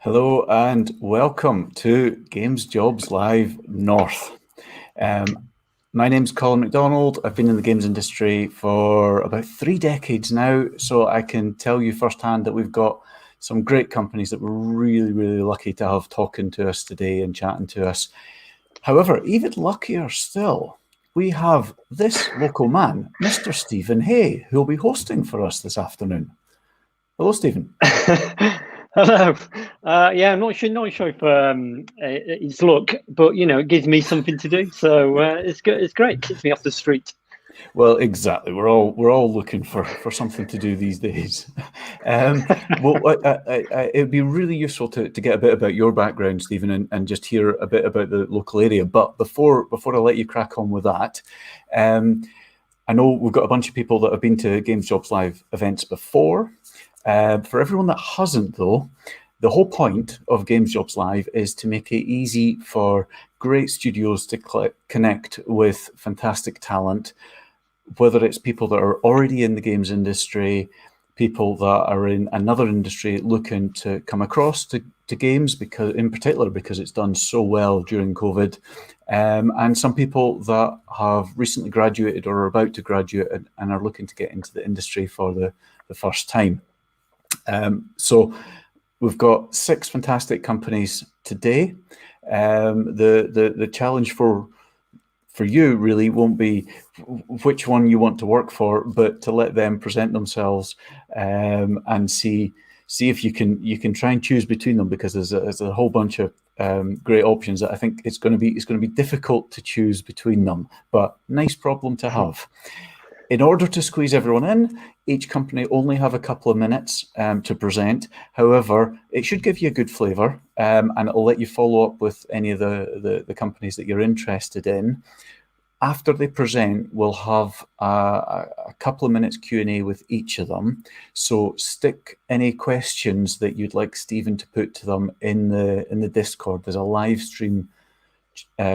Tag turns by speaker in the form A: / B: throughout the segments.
A: Hello and welcome to Games Jobs Live North. My name's Colin McDonald. I've been in the games industry for about 3 decades now, so I can tell you firsthand that we've got some great companies that we're really, really lucky to have talking to us today and chatting to us. However, even luckier still, we have this local man, Mr. Stephen Hay, who will be hosting for us this afternoon. Hello, Stephen.
B: Hello. Yeah, I'm not sure if it's luck, but it gives me something to do. So it's good. It's great. Keeps me off the street.
A: Well, exactly. We're all looking for something to do these days. It'd be really useful to get a bit about your background, Stephen, and just hear a bit about the local area. But before I let you crack on with that, I know we've got a bunch of people that have been to Games Jobs Live events before. For everyone that hasn't, though, the whole point of Games Jobs Live is to make it easy for great studios to connect with fantastic talent, whether it's people that are already in the games industry, people that are in another industry looking to come across to games, because it's done so well during COVID, and some people that have recently graduated or are about to graduate and are looking to get into the industry for the first time. So we've got 6 fantastic companies today. The challenge for you really won't be which one you want to work for, but to let them present themselves and see if you can try and choose between them, because there's a whole bunch of great options that I think it's going to be difficult to choose between them, but nice problem to have. In order to squeeze everyone in, each company only have a couple of minutes to present. However, it should give you a good flavour, and it'll let you follow up with any of the companies that you're interested in. After they present, we'll have a couple of minutes Q&A with each of them. So stick any questions that you'd like Stephen to put to them in the Discord. There's a live stream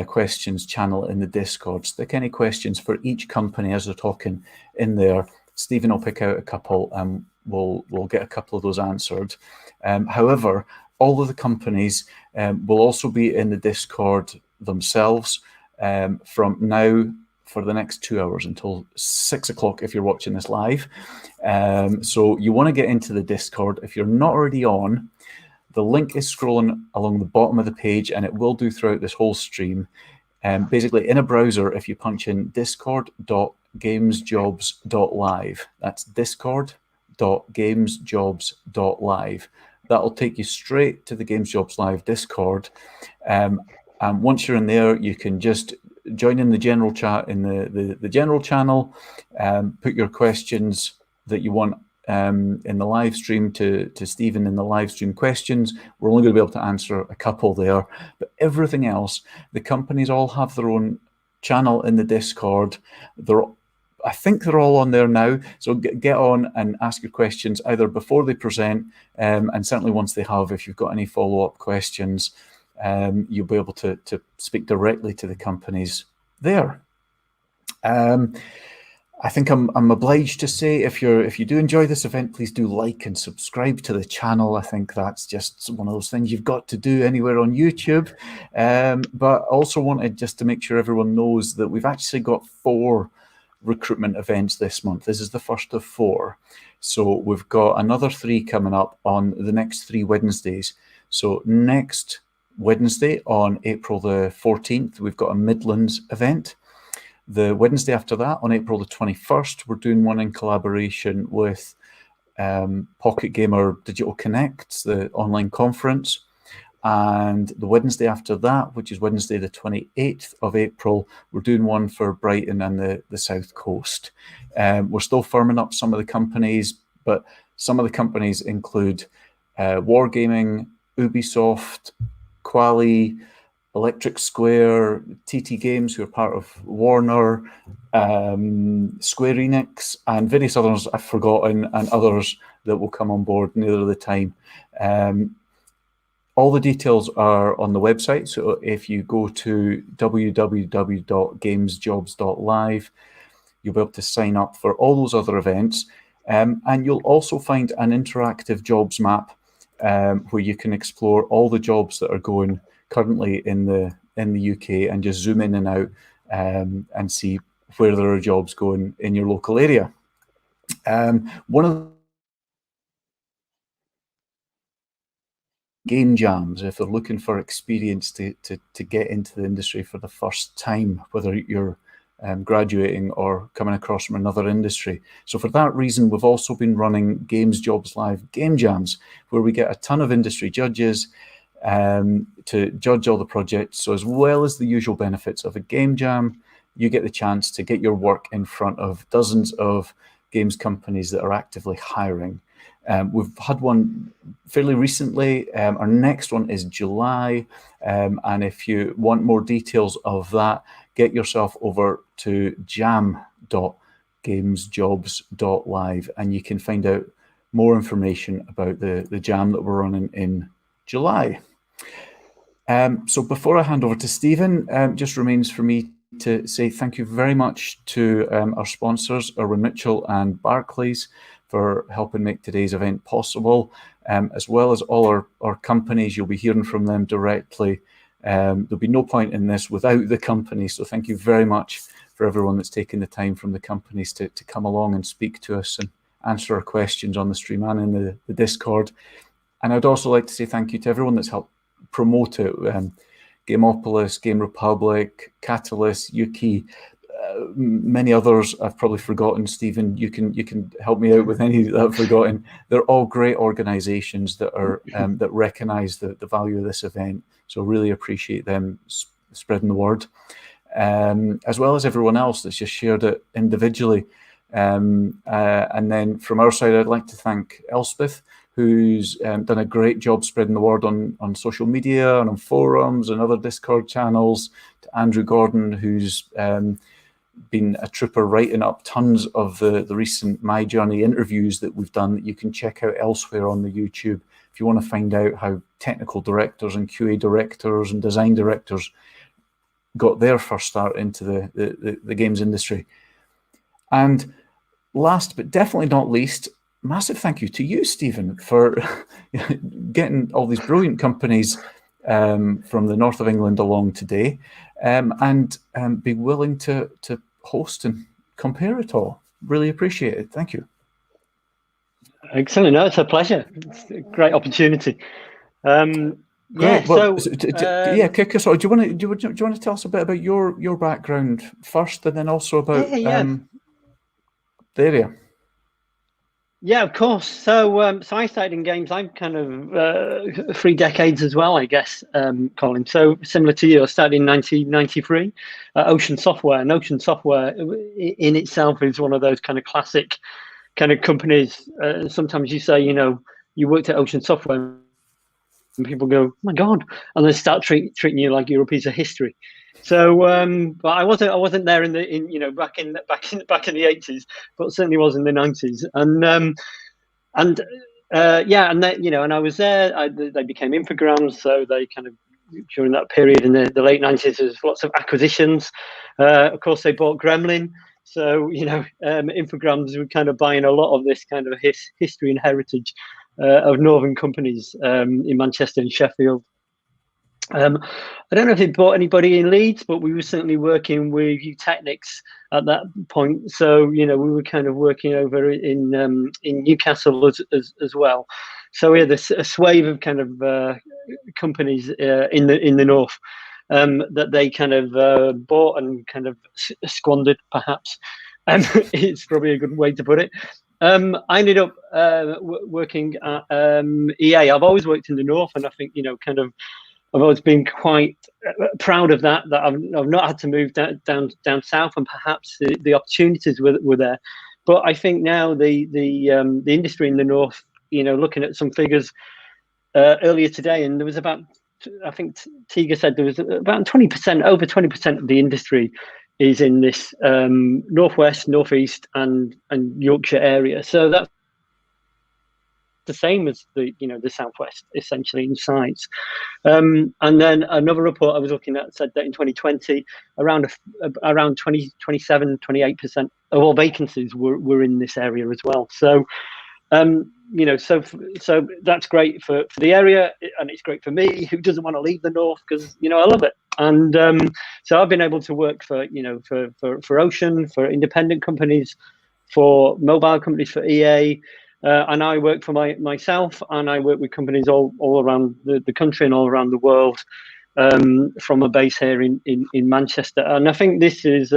A: questions channel in the Discord. Stick any questions for each company as they're talking in there. Stephen will pick out a couple and we'll get a couple of those answered. However, all of the companies will also be in the Discord themselves from now for the next 2 hours until 6 o'clock if you're watching this live. So you want to get into the Discord. If you're not already on, the link is scrolling along the bottom of the page, and it will do throughout this whole stream. Basically, in a browser, if you punch in discord.gamesjobs.live, that's discord.gamesjobs.live, that'll take you straight to the Games Jobs Live Discord. And once you're in there, you can just join in the general chat in the general channel, put your questions that you want in the live stream to Stephen in the live stream questions. We're only going to be able to answer a couple there, but everything else, the companies all have their own channel in the Discord. I think they're all on there now, so get on and ask your questions either before they present, and certainly once they have. If you've got any follow-up questions, you'll be able to speak directly to the companies there. I think I'm obliged to say, if you do enjoy this event, please do like and subscribe to the channel. I think that's just one of those things you've got to do anywhere on YouTube. But also wanted just to make sure everyone knows that we've actually got 4 recruitment events this month. This is the first of 4. So we've got another 3 coming up on the next 3 Wednesdays. So next Wednesday on April the 14th, we've got a Midlands event. The Wednesday after that, on April the 21st, we're doing one in collaboration with Pocket Gamer Digital Connect, the online conference. And the Wednesday after that, which is Wednesday the 28th of April, we're doing one for Brighton and the South Coast. We're still firming up some of the companies, but some of the companies include Wargaming, Ubisoft, Quali, Electric Square, TT Games, who are part of Warner, Square Enix, and various others I've forgotten, and others that will come on board nearer the time. All the details are on the website, so if you go to www.gamesjobs.live, you'll be able to sign up for all those other events, and you'll also find an interactive jobs map where you can explore all the jobs that are going currently in the UK and just zoom in and out and see where there are jobs going in your local area. One of game jams, if they're looking for experience to get into the industry for the first time, whether you're graduating or coming across from another industry. So for that reason, we've also been running Games Jobs Live game jams, where we get a ton of industry judges to judge all the projects. So as well as the usual benefits of a game jam, you get the chance to get your work in front of dozens of games companies that are actively hiring. We've had one fairly recently. Our next one is July. And if you want more details of that, get yourself over to jam.gamesjobs.live and you can find out more information about the jam that we're running in July. So before I hand over to Stephen, just remains for me to say thank you very much to our sponsors, Irwin Mitchell and Barclays, for helping make today's event possible, as well as all our companies. You'll be hearing from them directly. There'll be no point in this without the company. So thank you very much for everyone that's taken the time from the companies to come along and speak to us and answer our questions on the stream and in the Discord. And I'd also like to say thank you to everyone that's helped promote it. Gameopolis, Game Republic, Catalyst, Yuki, many others I've probably forgotten. Stephen, you can help me out with any that I've forgotten. They're all great organizations that are that recognize the value of this event. So really appreciate them spreading the word, as well as everyone else that's just shared it individually. And then from our side, I'd like to thank Elspeth, who's done a great job spreading the word on social media and on forums and other Discord channels, to Andrew Gordon, who's been a trooper writing up tons of the recent My Journey interviews that we've done that you can check out elsewhere on the YouTube if you want to find out how technical directors and QA directors and design directors got their first start into the games industry. And last but definitely not least, massive thank you to you, Stephen, for getting all these brilliant companies from the north of England along today, and be willing to host and compare it all. Really appreciate it. Thank you.
B: Excellent. No, it's a pleasure. It's a great opportunity. Yeah.
A: Well,
B: so
A: kick us off. Do you want to tell us a bit about your background first, and then also about the area?
B: Yeah, of course. So, so I started in games. I'm kind of 3 decades as well, I guess, Colin. So similar to you, I started in 1993 at Ocean Software. And Ocean Software in itself is one of those kind of classic kind of companies. Sometimes you say, you worked at Ocean Software, and people go, "Oh my God," and they start treating you like you're a piece of history. So, but I wasn't there back in the 80s, but certainly was in the 90s, and I was there. They became Infogrames, so they kind of during that period in the late 90s, there was lots of acquisitions. Of course, they bought Gremlin, so Infogrames were kind of buying a lot of this kind of history and heritage of northern companies in Manchester and Sheffield. I don't know if it bought anybody in Leeds, but we were certainly working with Technics at that point. So we were kind of working over in Newcastle as well. So we had a swathe of kind of companies in the north that they kind of bought and kind of squandered, perhaps. It's probably a good way to put it. I ended up working at EA. I've always worked in the north, and I think I've always been quite proud of that I've not had to move down south, and perhaps the opportunities were there. But I think now the industry in the north, looking at some figures earlier today, and there was about, I think Tiga said there was about 20%, over 20% of the industry is in this northwest, northeast, and Yorkshire area. So that's the same as the southwest, essentially, in size. And then another report I was looking at said that in 2020, around 27, 28% of all vacancies were in this area as well. So So that's great for the area, and it's great for me, who doesn't want to leave the north, because I love it. And so I've been able to work for Ocean, for independent companies, for mobile companies, for EA, and I work for myself, and I work with companies all around the country and all around the world, from a base here in Manchester. And I think this is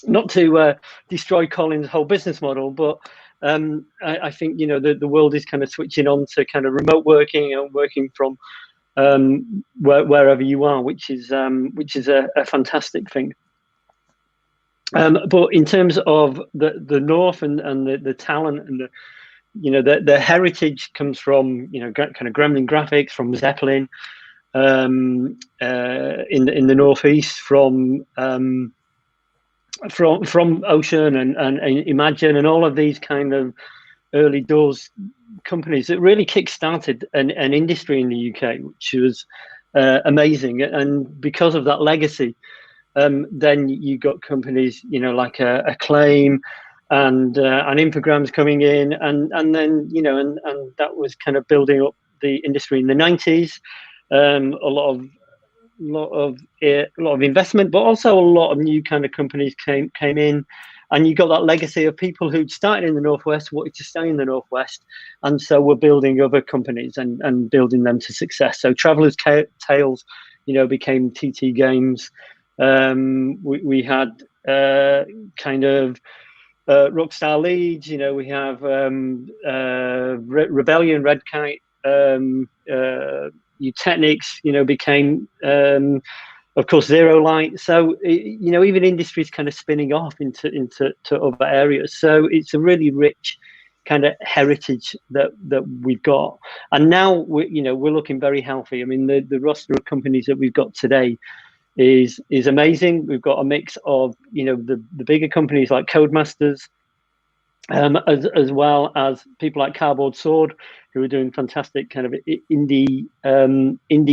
B: not to destroy Colin's whole business model, but I think the world is kind of switching on to kind of remote working and working from wherever you are, which is a fantastic thing. But in terms of the North and the talent and the heritage comes from kind of Gremlin Graphics, from Zeppelin, in the Northeast, from Ocean and Imagine, and all of these kind of early doors companies that really kick-started an industry in the UK, which was amazing. And because of that legacy, then you got companies like Acclaim and Infogrames coming in, and then and that was kind of building up the industry in the 90s. A lot of investment, but also a lot of new kind of companies came in, and you got that legacy of people who'd started in the Northwest, wanted to stay in the Northwest, and so we're building other companies and building them to success. So Traveller's Tales, became TT Games. We had kind of Rockstar Leeds. We have Rebellion, Red Kite, Technics, became, of course, Zero Light. So, even industries kind of spinning off into other areas. So it's a really rich kind of heritage that we've got. And now we're looking very healthy. I mean, the roster of companies that we've got today is amazing. We've got a mix of, the bigger companies like Codemasters, as well as people like Cardboard Sword, who are doing fantastic kind of indie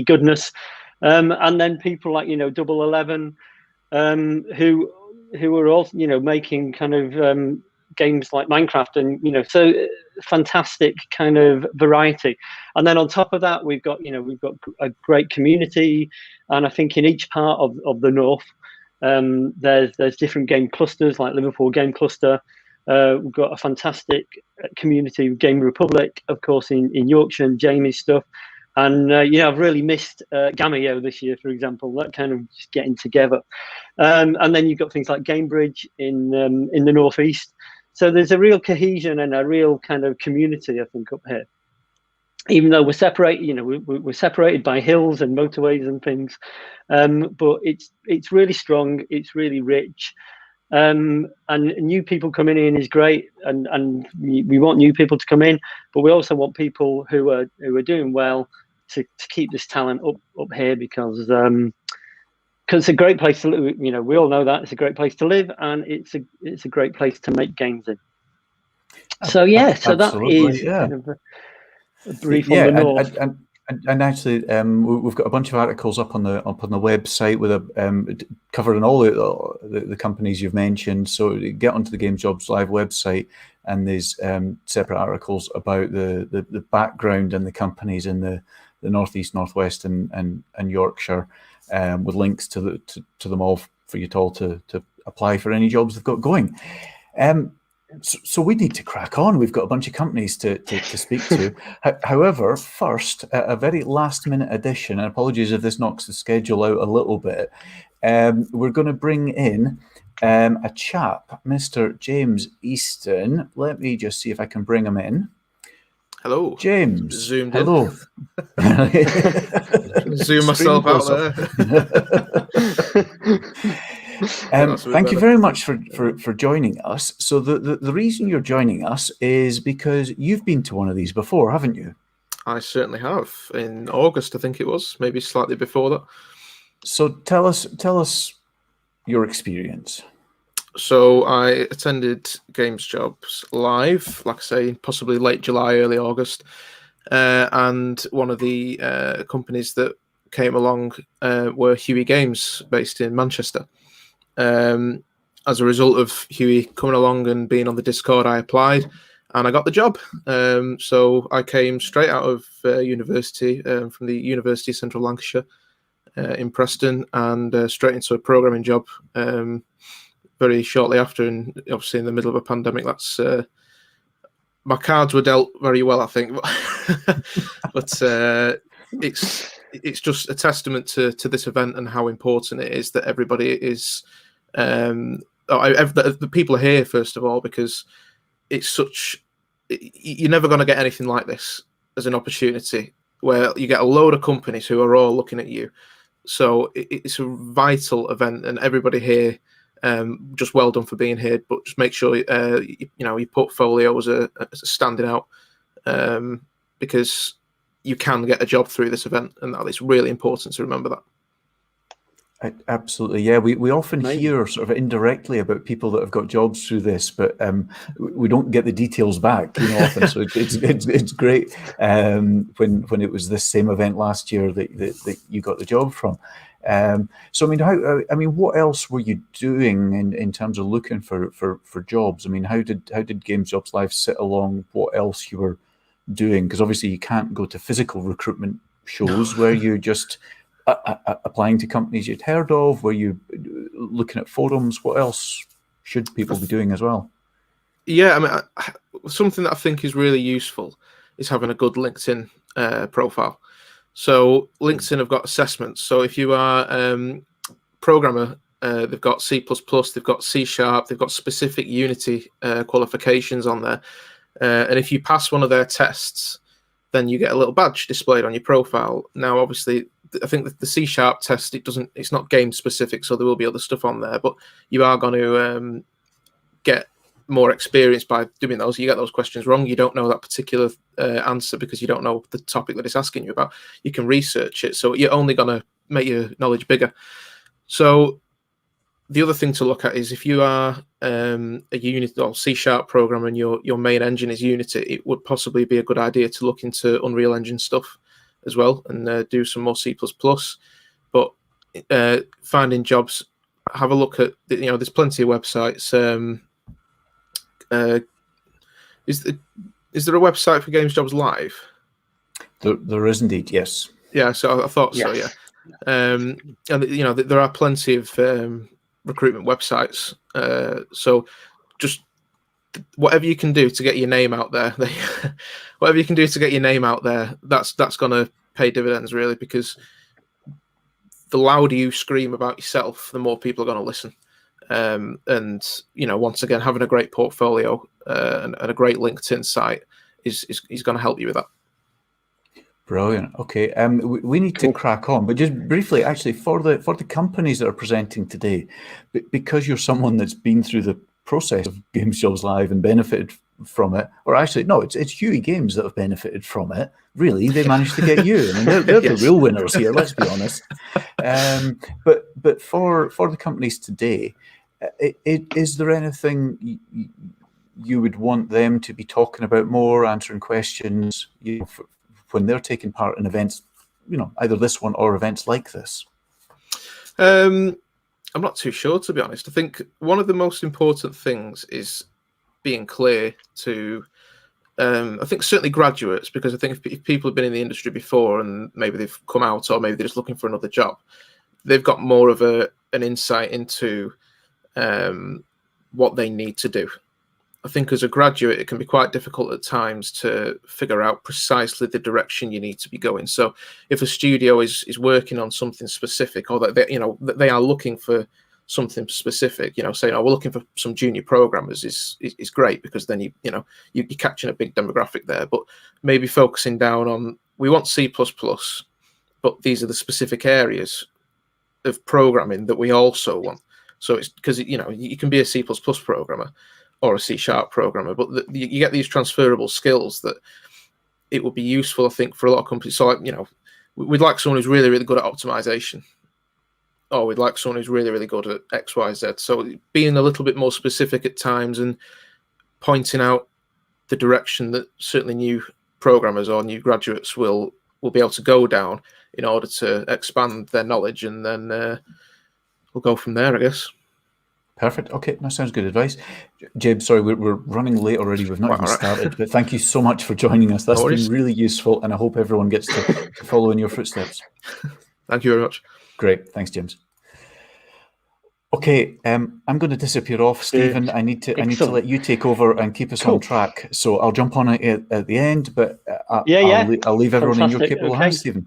B: goodness, and then people like Double 11, who are also making kind of games like Minecraft, and so fantastic kind of variety. And then on top of that, we've got a great community, and I think in each part of the North, there's different game clusters, like Liverpool Game Cluster. We've got a fantastic community with Game Republic, of course, in Yorkshire, and Jamie's stuff. And I've really missed Gameo this year, for example. That kind of just getting together. And then you've got things like Gamebridge in the Northeast. So there's a real cohesion and a real kind of community, I think, up here. Even though we're separated, we're separated by hills and motorways and things, but it's really strong. It's really rich. And new people coming in is great, and we want new people to come in, but we also want people who are doing well to keep this talent up here, because it's a great place to live. We all know that it's a great place to live, and it's a great place to make games in. So so that is kind of a brief on the North.
A: And actually, we've got a bunch of articles up on the website with covering all the companies you've mentioned. So get onto the Games Jobs Live website, and there's separate articles about the background and the companies in the Northeast, Northwest, and Yorkshire, with links to them all for you all to apply for any jobs they've got going. So we need to crack on. We've got a bunch of companies to speak to. However, first, a very last-minute addition, and apologies if this knocks the schedule out a little bit, we're going to bring in a chap, Mr. James Easton. Let me just see if I can bring him in.
C: Hello.
A: James.
C: Zoomed
A: Hello.
C: In. Zoom myself out there.
A: Thank you very much for joining us. So the reason you're joining us is because you've been to one of these before, haven't you?
C: I certainly have. In August, I think it was, maybe slightly before that.
A: So tell us your experience.
C: So I attended Games Jobs Live, like I say, possibly late July, early August, and one of the companies that came along were Huey Games, based in Manchester. As a result of Huey coming along and being on the Discord, I applied, and I got the job. So I came straight out of university, from the University of Central Lancashire in Preston, and straight into a programming job very shortly after, and obviously in the middle of a pandemic. That's my cards were dealt very well, I think. But it's just a testament to this event and how important it is that everybody is the people are here, first of all, because it's such, you're never going to get anything like this as an opportunity where you get a load of companies who are all looking at you. So it's a vital event, and everybody here, just well done for being here. But just make sure your portfolio is standing out, because you can get a job through this event, and that is really important to remember that.
A: Absolutely, yeah. We often hear sort of indirectly about people that have got jobs through this, but we don't get the details back, often. So it's great when it was this same event last year that you got the job from. So I mean, what else were you doing in terms of looking for jobs? I mean, how did Games Jobs Live sit along what else you were doing? Because obviously you can't go to physical recruitment shows where you just applying to companies you'd heard of. Were you looking at forums? What else should people be doing as well?
C: Yeah, I mean, something that I think is really useful is having a good LinkedIn profile. So LinkedIn have got assessments. So if you are programmer, they've got C++, they've got C#, they've got specific Unity qualifications on there. And if you pass one of their tests, then you get a little badge displayed on your profile. Now, obviously, I think that the C# test, it's not game specific, so there will be other stuff on there, but you are going to get more experience by doing those. You get those questions wrong, you don't know that particular answer because you don't know the topic that it's asking you about. You can research it, so you're only going to make your knowledge bigger. So the other thing to look at is if you are a Unity or C# programmer and your main engine is Unity, it would possibly be a good idea to look into Unreal Engine stuff as well and do some more C++. But finding jobs, have a look at, there's plenty of websites. Is there a website for Games Jobs Live?
A: There is indeed, yes.
C: Yeah, so I thought so, yeah. And there are plenty of recruitment websites. So just whatever you can do to get your name out there, that's going to pay dividends, really, because the louder you scream about yourself, the more people are going to listen. And once again, having a great portfolio and a great LinkedIn site is going to help you with that.
A: Brilliant. Okay, we need to crack on, but just briefly, actually, for the companies that are presenting today, because you're someone that's been through the process of Games Jobs Live and benefited from it, or actually, no, it's Huey Games that have benefited from it. Really, they managed to get you. I mean, they're yes. The real winners here. Let's be honest. But for the companies today, is there anything you would want them to be talking about more, answering questions, when they're taking part in events, either this one or events like this?
C: I'm not too sure, to be honest. I think one of the most important things is being clear to, I think certainly graduates, because I think if people have been in the industry before and maybe they've come out or maybe they're just looking for another job, they've got more of an insight into what they need to do. I think as a graduate, it can be quite difficult at times to figure out precisely the direction you need to be going. So if a studio is working on something specific, or that they are looking for something specific, saying, "Oh, we're looking for some junior programmers," is great, because then you're catching a big demographic there. But maybe focusing down on, we want C++, but these are the specific areas of programming that we also want. So it's because you can be a C++ programmer or a C# programmer, but you get these transferable skills that it would be useful, I think, for a lot of companies. So, we'd like someone who's really, really good at optimization, or we'd like someone who's really, really good at X, Y, Z. So being a little bit more specific at times and pointing out the direction that certainly new programmers or new graduates will be able to go down in order to expand their knowledge, and then we'll go from there, I guess.
A: Perfect. Okay, that sounds good advice. James, sorry, we're running late already. We've not even started, but thank you so much for joining us. That's been really useful, and I hope everyone gets to follow in your footsteps.
C: Thank you very much.
A: Great. Thanks, James. Okay, I'm going to disappear off, Stephen. I need to let you take over and keep us on track. So I'll jump on it at the end, but I'll leave everyone in your capable hands, Stephen.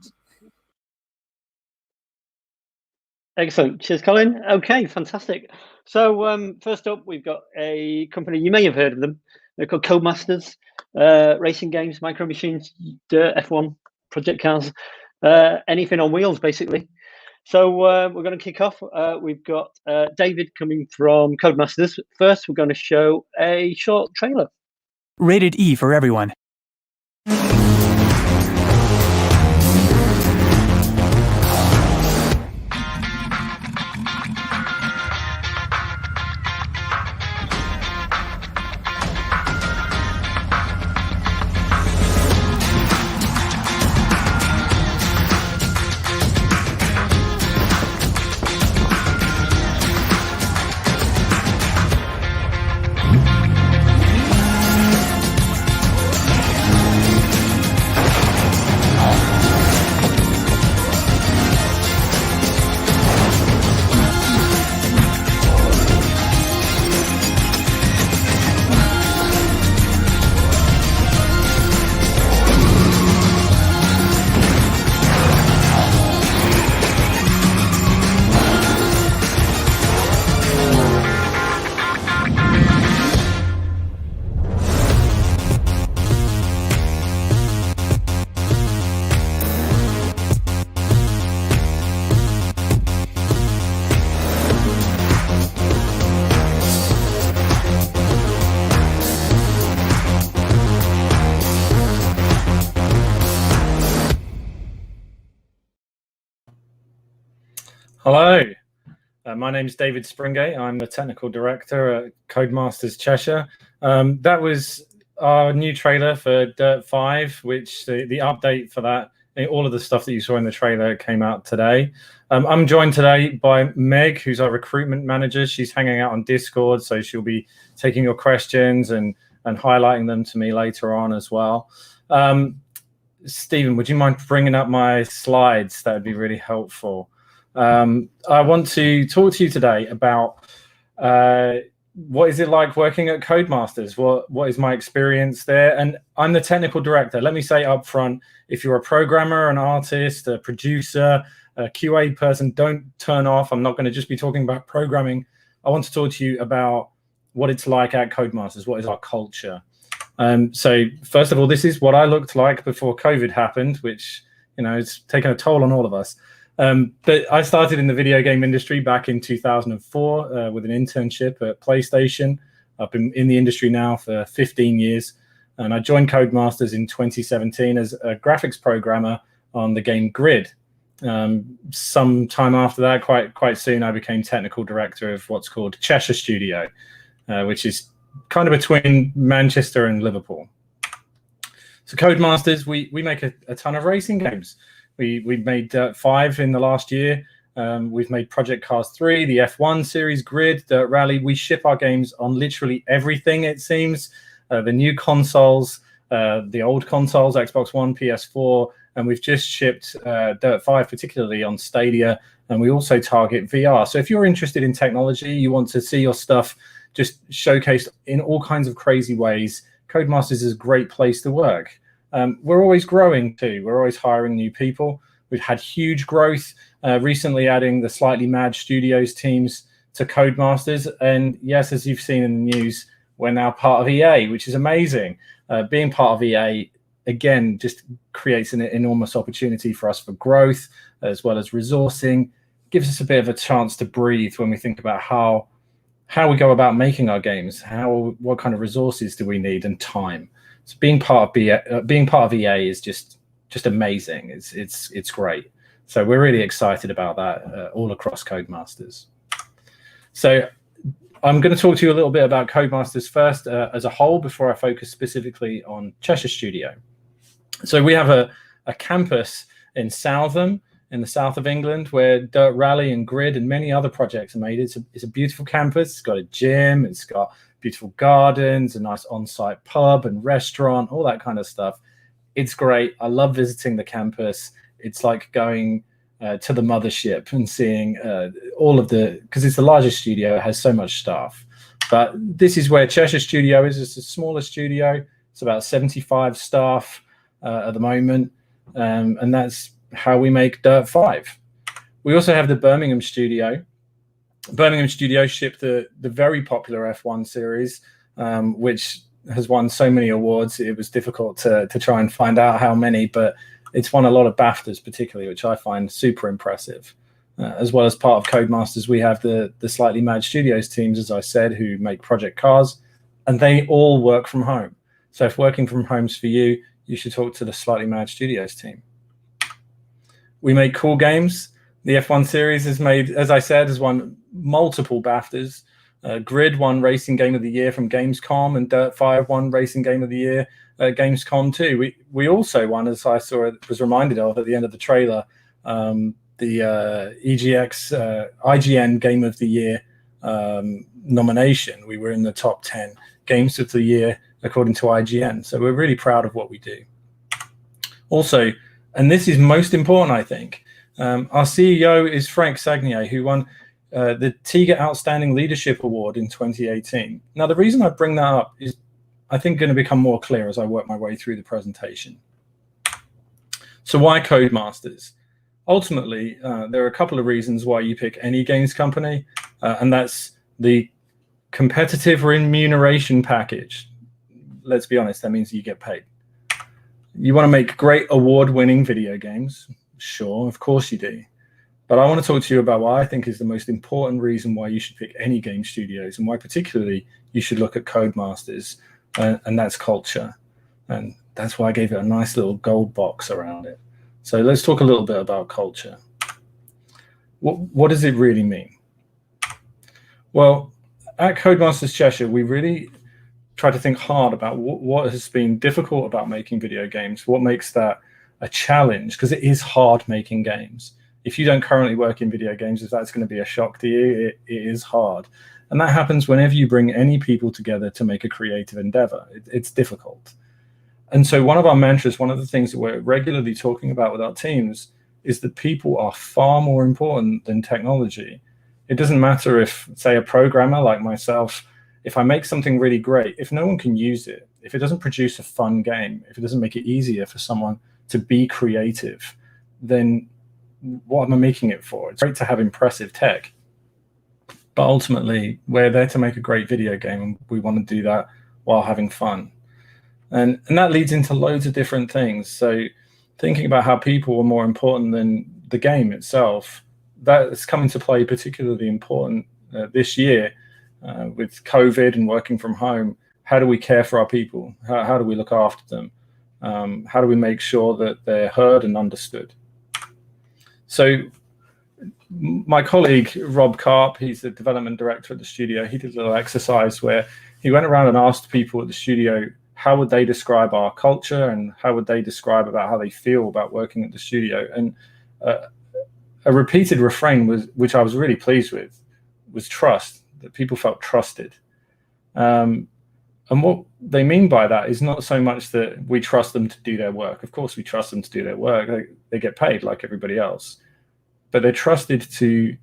B: Excellent. Cheers, Colin. Okay, fantastic. So first up, we've got a company, you may have heard of them. They're called Codemasters, racing games, micro machines, dirt, F1, project cars, anything on wheels, basically. So we're going to kick off. We've got David coming from Codemasters. First, we're going to show a short trailer.
D: Rated E for everyone.
E: Hello, my name is David Springate. I'm the technical director at Codemasters Cheshire. That was our new trailer for Dirt 5, which the update for that, all of the stuff that you saw in the trailer came out today. I'm joined today by Meg, who's our recruitment manager. She's hanging out on Discord, so she'll be taking your questions and highlighting them to me later on as well. Stephen, would you mind bringing up my slides? That would be really helpful. I want to talk to you today about what is it like working at Codemasters? What is my experience there? And I'm the technical director. Let me say up front, if you're a programmer, an artist, a producer, a QA person, don't turn off. I'm not going to just be talking about programming. I want to talk to you about what it's like at Codemasters. What is our culture? So first of all, this is what I looked like before COVID happened, which, you know, it's taken a toll on all of us. But I started in the video game industry back in 2004 with an internship at PlayStation. I've been in the industry now for 15 years, and I joined Codemasters in 2017 as a graphics programmer on the game Grid. Some time after that, quite soon, I became technical director of what's called Cheshire Studio, which is kind of between Manchester and Liverpool. So Codemasters, we make a ton of racing games. We've made Dirt 5 in the last year. We've made Project Cars 3, the F1 series, Grid, Dirt Rally. We ship our games on literally everything, it seems. The new consoles, the old consoles, Xbox One, PS4, and we've just shipped Dirt 5, particularly on Stadia, and we also target VR. So if you're interested in technology, you want to see your stuff just showcased in all kinds of crazy ways, Codemasters is a great place to work. We're always growing too. We're always hiring new people. We've had huge growth, recently adding the Slightly Mad Studios teams to Codemasters. And yes, as you've seen in the news, we're now part of EA, which is amazing. Being part of EA, again, just creates an enormous opportunity for us for growth, as well as resourcing. Gives us a bit of a chance to breathe when we think about how we go about making our games, what kind of resources do we need, and time. So being part of EA is just amazing. It's great. So we're really excited about that all across Codemasters. So I'm going to talk to you a little bit about Codemasters first as a whole before I focus specifically on Cheshire Studio. So we have a campus in Southam in the south of England, where Dirt Rally and Grid and many other projects are made. It's a beautiful campus. It's got a gym. It's got beautiful gardens, a nice on-site pub and restaurant, all that kind of stuff. It's great. I love visiting the campus. It's like going to the mothership and seeing all of the, because it's the largest studio, it has so much staff. But this is where Cheshire Studio is. It's a smaller studio. It's about 75 staff at the moment. And that's how we make Dirt 5. We also have the Birmingham studio. Birmingham studio shipped the very popular F1 series, which has won so many awards. It was difficult to try and find out how many, but it's won a lot of BAFTAs particularly, which I find super impressive. As well as part of Codemasters, we have the Slightly Mad Studios teams, as I said, who make Project Cars, and they all work from home. So if working from home's for you, you should talk to the Slightly Mad Studios team. We make cool games. The F1 series is made, as I said, has won multiple BAFTAs. Grid won Racing Game of the Year from Gamescom, and Dirt 5 won Racing Game of the Year at Gamescom too. We also won, as I was reminded of at the end of the trailer, the IGN Game of the Year nomination. We were in the top 10 games of the year according to IGN. So we're really proud of what we do. Also, and this is most important, I think, our CEO is Frank Sagnier, who won the TIGA Outstanding Leadership Award in 2018. Now, the reason I bring that up is, I think, going to become more clear as I work my way through the presentation. So why Codemasters? Ultimately, there are a couple of reasons why you pick any games company, and that's the competitive remuneration package. Let's be honest, that means you get paid. You want to make great award-winning video games? Sure, of course you do. But I want to talk to you about what I think is the most important reason why you should pick any game studios, and why particularly you should look at Codemasters, and that's culture. And that's why I gave it a nice little gold box around it. So let's talk a little bit about culture. What does it really mean? Well, at Codemasters Cheshire, we really try to think hard about what has been difficult about making video games, what makes that a challenge, because it is hard making games. If you don't currently work in video games, if that's going to be a shock to you, it is hard. And that happens whenever you bring any people together to make a creative endeavor. It's difficult. And so one of our mantras, one of the things that we're regularly talking about with our teams, is that people are far more important than technology. It doesn't matter if, say, a programmer like myself, if I make something really great, if no one can use it, if it doesn't produce a fun game, if it doesn't make it easier for someone to be creative, then what am I making it for? It's great to have impressive tech, but ultimately we're there to make a great video game, and we want to do that while having fun. And that leads into loads of different things. So thinking about how people are more important than the game itself, that's come into play particularly important this year with COVID and working from home. How do we care for our people? How do we look after them? How do we make sure that they're heard and understood? So my colleague, Rob Karp, he's the development director at the studio. He did a little exercise where he went around and asked people at the studio, how would they describe our culture, and how would they describe about how they feel about working at the studio? And a repeated refrain which I was really pleased with, was trust, that people felt trusted. And what they mean by that is not so much that we trust them to do their work. Of course, we trust them to do their work. They get paid like everybody else. But they're trusted to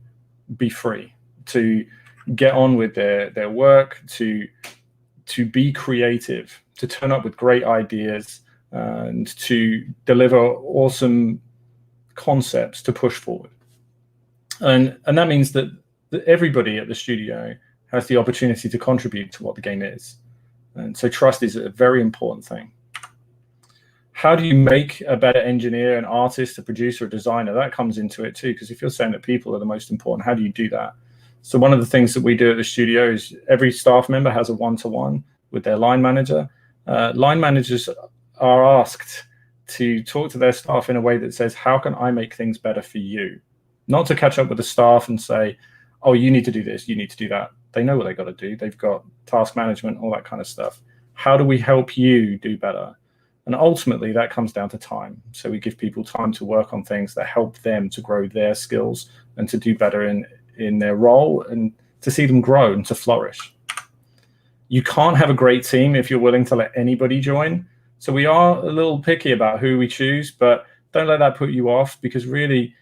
E: be free, to get on with their work, to be creative, to turn up with great ideas, and to deliver awesome concepts to push forward. And that means that everybody at the studio has the opportunity to contribute to what the game is. And so trust is a very important thing. How do you make a better engineer, an artist, a producer, a designer? That comes into it too, because if you're saying that people are the most important, how do you do that? So one of the things that we do at the studio is every staff member has a one-to-one with their line manager. Line managers are asked to talk to their staff in a way that says, how can I make things better for you? Not to catch up with the staff and say, oh, you need to do this, you need to do that. They know what they got to do. They've got task management, all that kind of stuff. How do we help you do better? And ultimately, that comes down to time. So we give people time to work on things that help them to grow their skills and to do better in their role and to see them grow and to flourish. You can't have a great team if you're willing to let anybody join. So we are a little picky about who we choose, but don't let that put you off, because really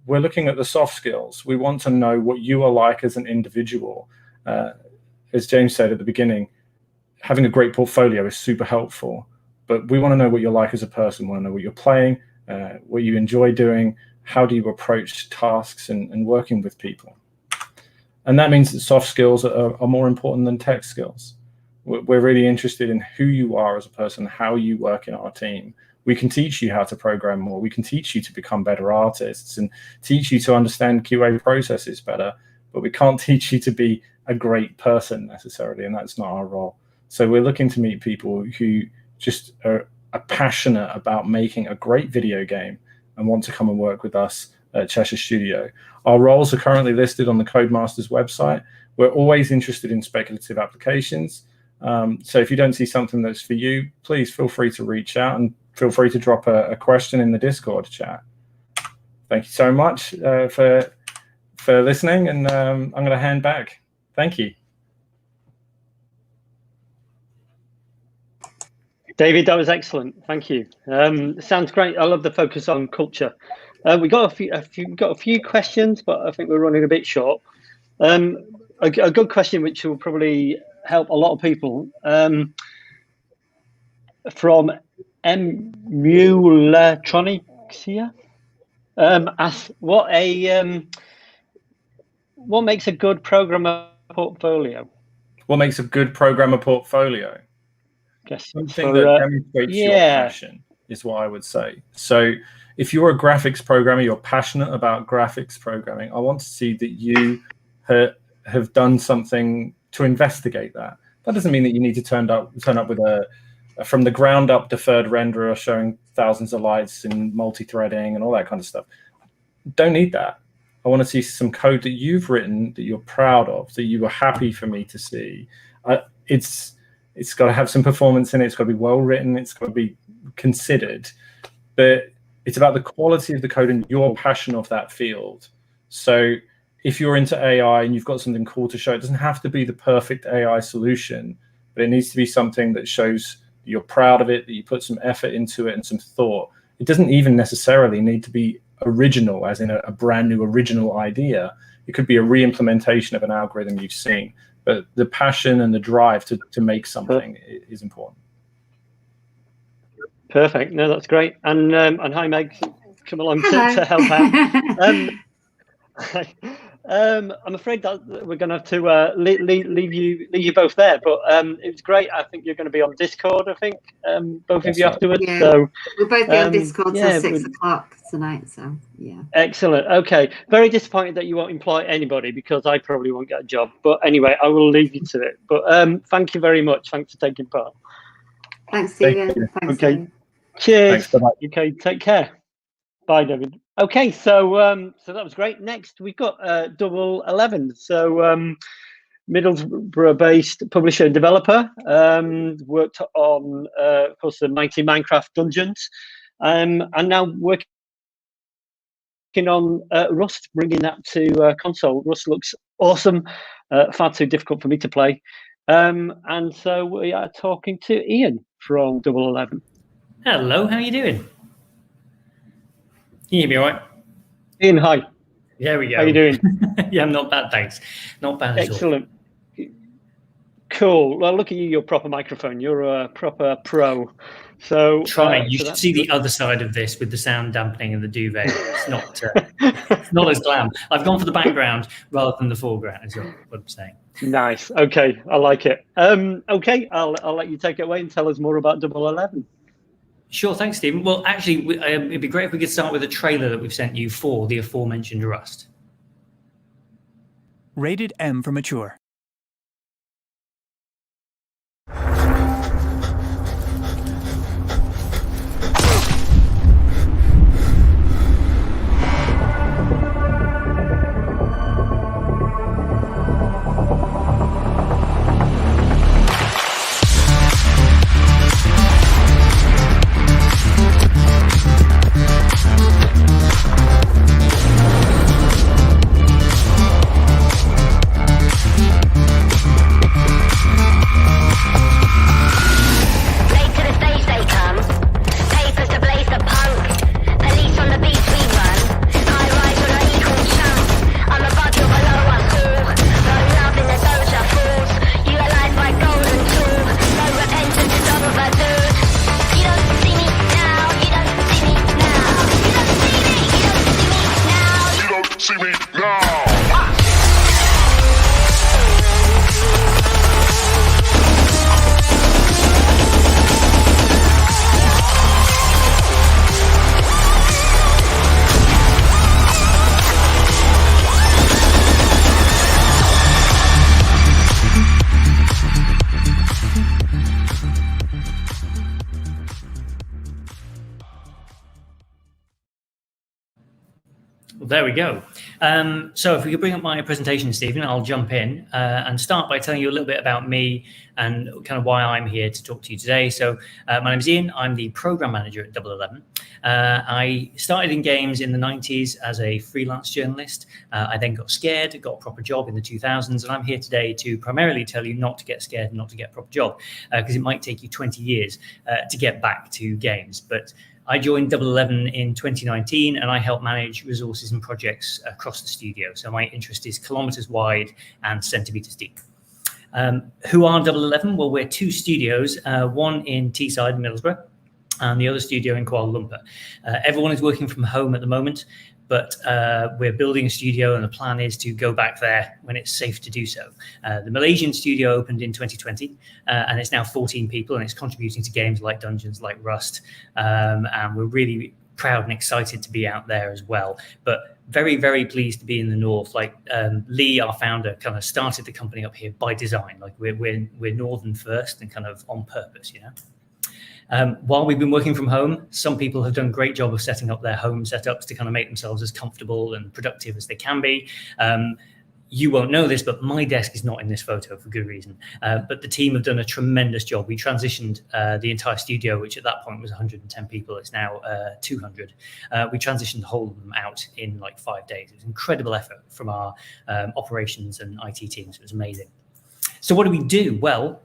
E: we're looking at the soft skills. We want to know what you are like as an individual. As James said at the beginning, having a great portfolio is super helpful, but we want to know what you're like as a person. We want to know what you're playing, what you enjoy doing, how do you approach tasks and working with people. And that means that soft skills are more important than tech skills. We're really interested in who you are as a person, how you work in our team. We can teach you how to program more. We can teach you to become better artists and teach you to understand QA processes better, but we can't teach you to be a great person necessarily, and that's not our role. So we're looking to meet people who just are passionate about making a great video game and want to come and work with us at Cheshire Studio. Our roles are currently listed on the Codemasters website. We're always interested in speculative applications. So if you don't see something that's for you, please feel free to reach out and feel free to drop a question in the Discord chat. Thank you so much for listening, and I'm going to hand back. Thank you.
B: David, that was excellent. Thank you. Sounds great. I love the focus on culture. We got a few questions, but I think we're running a bit short. A good question, which will probably help a lot of people, from Emulatronics here. Asks what makes a good programmer portfolio?
E: What makes a good programmer portfolio?
B: Guess
E: something that demonstrates your passion is what I would say. So if you're a graphics programmer, you're passionate about graphics programming, I want to see that you have done something to investigate that. That doesn't mean that you need to turn up with a from the ground up deferred renderer showing thousands of lights and multi-threading and all that kind of stuff. Don't need that. I want to see some code that you've written that you're proud of, that you were happy for me to see. It's got to have some performance in it. It's got to be well written. It's got to be considered. But it's about the quality of the code and your passion of that field. So if you're into AI and you've got something cool to show, it doesn't have to be the perfect AI solution, but it needs to be something that shows that you're proud of it, that you put some effort into it and some thought. It doesn't even necessarily need to be original, as in a brand new original idea. It could be a re-implementation of an algorithm you've seen. But the passion and the drive to make something is important.
B: Perfect. No, that's great. And hi, Meg, come along to help out. I'm afraid that we're going to have to leave you both there, but it was great. I think you're going to be on Discord, I think, both of you afterwards.
F: Yeah.
B: So
F: we'll both be on Discord till 6 o'clock tonight, so yeah.
B: Excellent. Okay. Very disappointed that you won't employ anybody, because I probably won't get a job. But anyway, I will leave you to it. But thank you very much. Thanks for taking part.
F: Thanks, Stephen. Thanks,
B: okay.
F: Stephen.
B: Cheers.
E: Thanks.
B: Okay, take care. Bye, David. Okay, so so that was great. Next, we've got Double 11. So Middlesbrough-based publisher and developer, worked on, of course, the mighty Minecraft Dungeons, and now working on Rust, bringing that to console. Rust looks awesome, far too difficult for me to play. And so we are talking to Ian from Double 11.
G: Hello, how are you doing? Can you hear me all right?
B: Ian, hi.
G: There we go.
B: How are you doing?
G: Yeah, I'm not bad, thanks. Not bad at all.
B: Excellent. Cool. Well, look at you, your proper microphone. You're a proper pro. So
G: trying. You should see the other side of this with the sound dampening and the duvet. It's not it's not as glam. I've gone for the background rather than the foreground, is what I'm saying.
B: Nice. Okay, I like it. Okay, I'll let you take it away and tell us more about Double 11.
G: Sure, thanks, Stephen. Well, actually, it'd be great if we could start with a trailer that we've sent you for the aforementioned Rust.
D: Rated M for mature.
G: Well, there we go. So if we could bring up my presentation, Stephen, I'll jump in and start by telling you a little bit about me and kind of why I'm here to talk to you today. So my name is Ian. I'm the program manager at Double 11. I started in games in the 90s as a freelance journalist. I then got scared, got a proper job in the 2000s, and I'm here today to primarily tell you not to get scared and not to get a proper job, because it might take you 20 years to get back to games. But I joined Double 11 in 2019, and I help manage resources and projects across the studio. So my interest is kilometers wide and centimeters deep. Who are Double 11? Well, we're two studios, one in Teesside, Middlesbrough, and the other studio in Kuala Lumpur. Everyone is working from home at the moment, but we're building a studio, and the plan is to go back there when it's safe to do so. The Malaysian studio opened in 2020, and it's now 14 people, and it's contributing to games like Dungeons, like Rust, and we're really proud and excited to be out there as well. But very, very pleased to be in the north. Like Lee, our founder, kind of started the company up here by design. Like we're northern first and kind of on purpose, you know. While we've been working from home, some people have done a great job of setting up their home setups to kind of make themselves as comfortable and productive as they can be. You won't know this, but my desk is not in this photo for good reason. But the team have done a tremendous job. We transitioned the entire studio, which at that point was 110 people. It's now 200. We transitioned the whole of them out in like 5 days. It was incredible effort from our operations and IT teams. It was amazing. So what do we do? Well,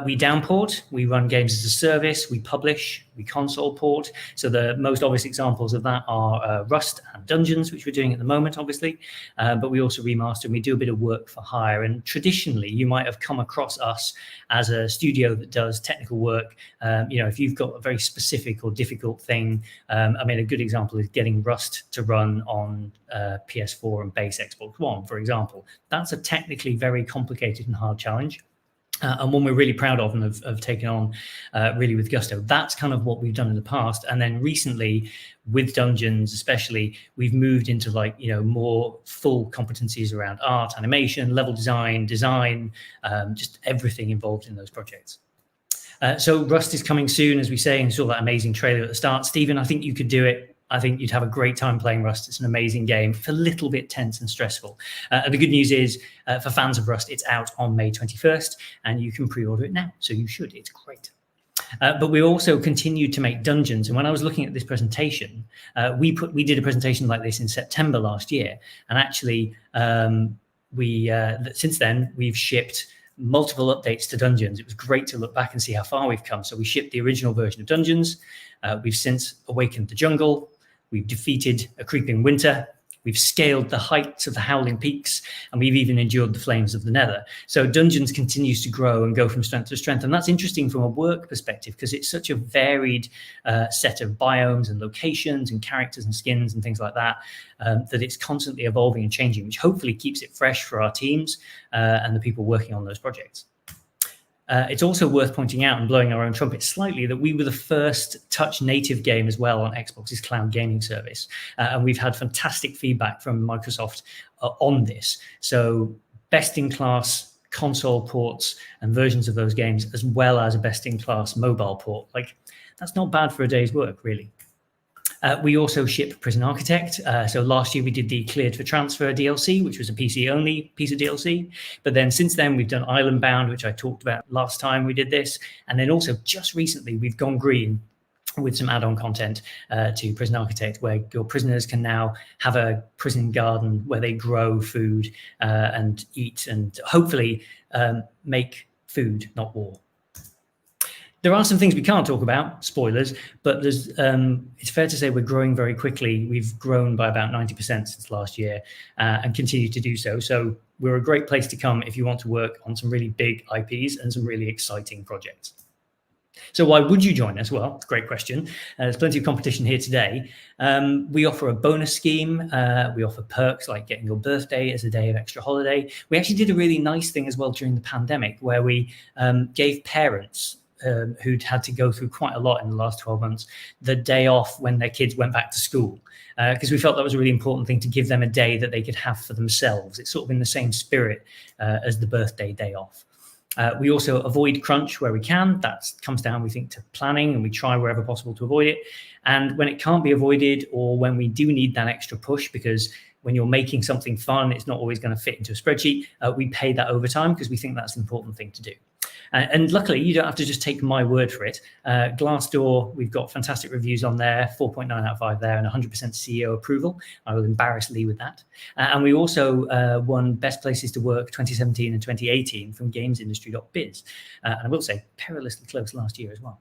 G: we downport, we run games as a service, we publish, we console port. So the most obvious examples of that are Rust and Dungeons, which we're doing at the moment, obviously. But we also remaster, and we do a bit of work for hire. And traditionally, you might have come across us as a studio that does technical work. If you've got a very specific or difficult thing, a good example is getting Rust to run on PS4 and base Xbox One, for example. That's a technically very complicated and hard challenge. And one we're really proud of and have taken on really with gusto. That's kind of what we've done in the past. And then recently with Dungeons, especially, we've moved into more full competencies around art, animation, level design, just everything involved in those projects. So Rust is coming soon, as we say, and saw that amazing trailer at the start. Stephen, I think you could do it. I think you'd have a great time playing Rust. It's an amazing game. It's a little bit tense and stressful. And the good news is, for fans of Rust, it's out on May 21st, and you can pre-order it now. So you should. It's great. But we also continued to make Dungeons. And when I was looking at this presentation, we did a presentation like this in September last year. And actually, since then, we've shipped multiple updates to Dungeons. It was great to look back and see how far we've come. So we shipped the original version of Dungeons. We've since awakened the jungle. We've defeated a creeping winter. We've scaled the heights of the howling peaks, and we've even endured the flames of the nether. So Dungeons continues to grow and go from strength to strength. And that's interesting from a work perspective, because it's such a varied set of biomes and locations and characters and skins and things like that, that it's constantly evolving and changing, which hopefully keeps it fresh for our teams and the people working on those projects. It's also worth pointing out and blowing our own trumpet slightly that we were the first touch native game as well on Xbox's cloud gaming service. And we've had fantastic feedback from Microsoft on this. So best in class console ports and versions of those games, as well as a best in class mobile port. Like, that's not bad for a day's work, really. We also ship Prison Architect. So last year we did the Cleared for Transfer DLC, which was a PC-only piece of DLC. But then since then, we've done Island Bound, which I talked about last time we did this. And then also just recently, we've gone green with some add-on content to Prison Architect, where your prisoners can now have a prison garden where they grow food and eat and hopefully make food, not war. There are some things we can't talk about, spoilers, but it's fair to say we're growing very quickly. We've grown by about 90% since last year and continue to do so. So we're a great place to come if you want to work on some really big IPs and some really exciting projects. So why would you join us? Well, great question. There's plenty of competition here today. We offer a bonus scheme. We offer perks like getting your birthday as a day of extra holiday. We actually did a really nice thing as well during the pandemic, where we gave parents who'd had to go through quite a lot in the last 12 months, the day off when their kids went back to school, because we felt that was a really important thing to give them a day that they could have for themselves. It's sort of in the same spirit as the birthday day off. We also avoid crunch where we can. That comes down, we think, to planning, and we try wherever possible to avoid it. And when it can't be avoided, or when we do need that extra push, because when you're making something fun, it's not always going to fit into a spreadsheet, we pay that overtime because we think that's an important thing to do. And luckily, you don't have to just take my word for it. Glassdoor, we've got fantastic reviews on there, 4.9 out of 5 there, and 100% CEO approval. I will embarrass Lee with that. And we also won Best Places to Work 2017 and 2018 from gamesindustry.biz. And I will say, perilously close last year as well.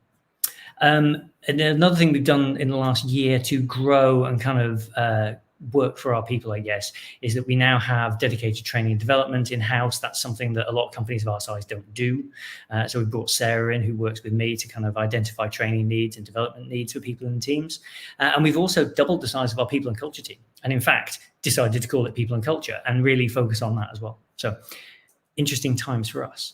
G: And another thing we've done in the last year to grow and kind of work for our people, I guess, is that we now have dedicated training and development in-house. That's something that a lot of companies of our size don't do. So we brought Sarah in, who works with me to kind of identify training needs and development needs for people in the teams. And we've also doubled the size of our people and culture team. And in fact, decided to call it people and culture and really focus on that as well. So interesting times for us.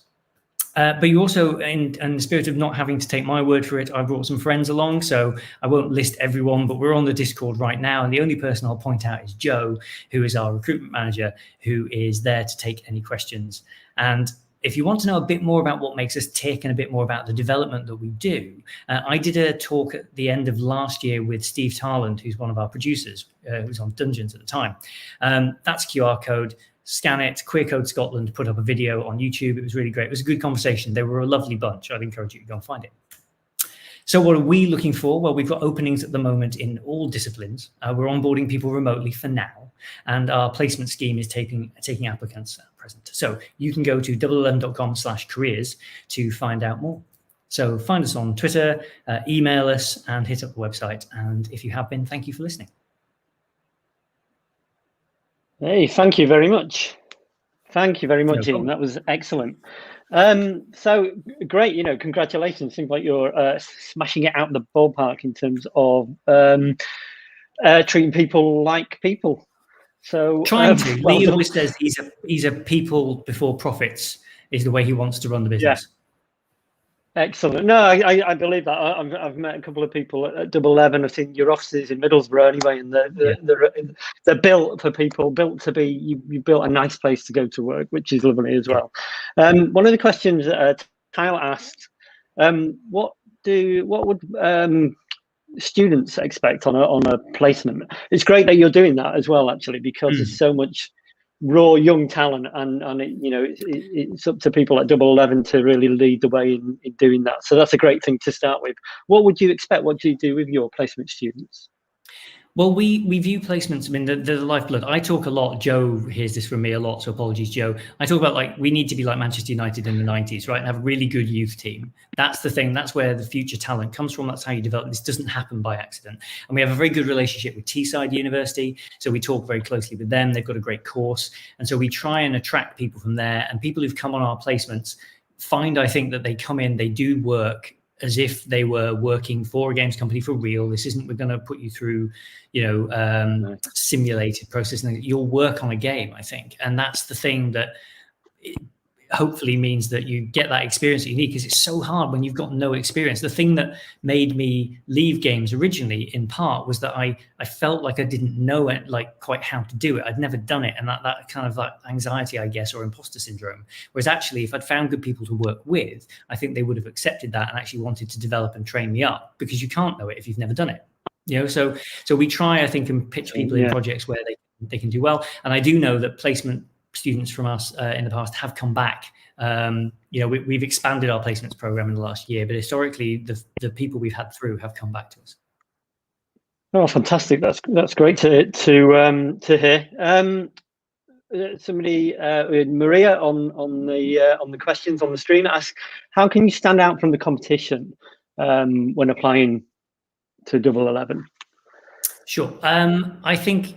G: But you also, in the spirit of not having to take my word for it, I brought some friends along. So I won't list everyone, but we're on the Discord right now. And the only person I'll point out is Joe, who is our recruitment manager, who is there to take any questions. And if you want to know a bit more about what makes us tick and a bit more about the development that we do, I did a talk at the end of last year with Steve Tarland, who's one of our producers, who was on Dungeons at the time. That's QR code. Scan it. Queer Code Scotland put up a video on YouTube. It was really great. It was a good conversation. They were a lovely bunch. I'd encourage you to go and find it. So what are we looking for? Well, we've got openings at the moment in all disciplines. We're onboarding people remotely for now. And our placement scheme is taking applicants at present. So you can go to 11.com/careers to find out more. So find us on Twitter, email us, and hit up the website. And if you have been, thank you for listening.
B: Hey, thank you very much. Thank you very much, Ian. That was excellent. So great, congratulations. Seems like you're smashing it out of the ballpark in terms of treating people like people. So
G: trying to. Lee always says he's a people before profits is the way he wants to run the business.
B: Yeah. Excellent. No, I believe that. I've met a couple of people at Double 11. I've seen your offices in Middlesbrough anyway, and they're built for people, built to be. You built a nice place to go to work, which is lovely as well. One of the questions Kyle asked, what would students expect on a placement? It's great that you're doing that as well, actually, because there's so much raw young talent, and it's up to people at Double 11 to really lead the way in doing that. So that's a great thing to start with. What would you expect? What do you do with your placement students?
G: Well, we view placements, I mean, they're the lifeblood. I talk a lot, Joe hears this from me a lot, so apologies, Joe. I talk about we need to be like Manchester United in the 90s, right? And have a really good youth team. That's the thing. That's where the future talent comes from. That's how you develop. This doesn't happen by accident. And we have a very good relationship with Teesside University. So we talk very closely with them. They've got a great course. And so we try and attract people from there. And people who've come on our placements find, I think, that they come in, they do work as if they were working for a games company for real. This isn't, we're going to put you through, simulated processing. You'll work on a game, I think. And that's the thing that hopefully means that you get that experience that you need, because it's so hard when you've got no experience. The thing that made me leave games originally, in part, was that I felt like I didn't know it, quite how to do it. I'd never done it. And that kind of that anxiety, I guess, or imposter syndrome. Whereas actually, if I'd found good people to work with, I think they would have accepted that and actually wanted to develop and train me up, because you can't know it if you've never done it. So we try, I think, and pitch people in projects where they can do well. And I do know that placement students from us in the past have come back. We've expanded our placements program in the last year, but historically the people we've had through have come back to us.
B: Oh, fantastic! That's great to hear. Somebody, Maria, on the questions on the stream asked, how can you stand out from the competition when applying to Double 11?
G: Sure. I think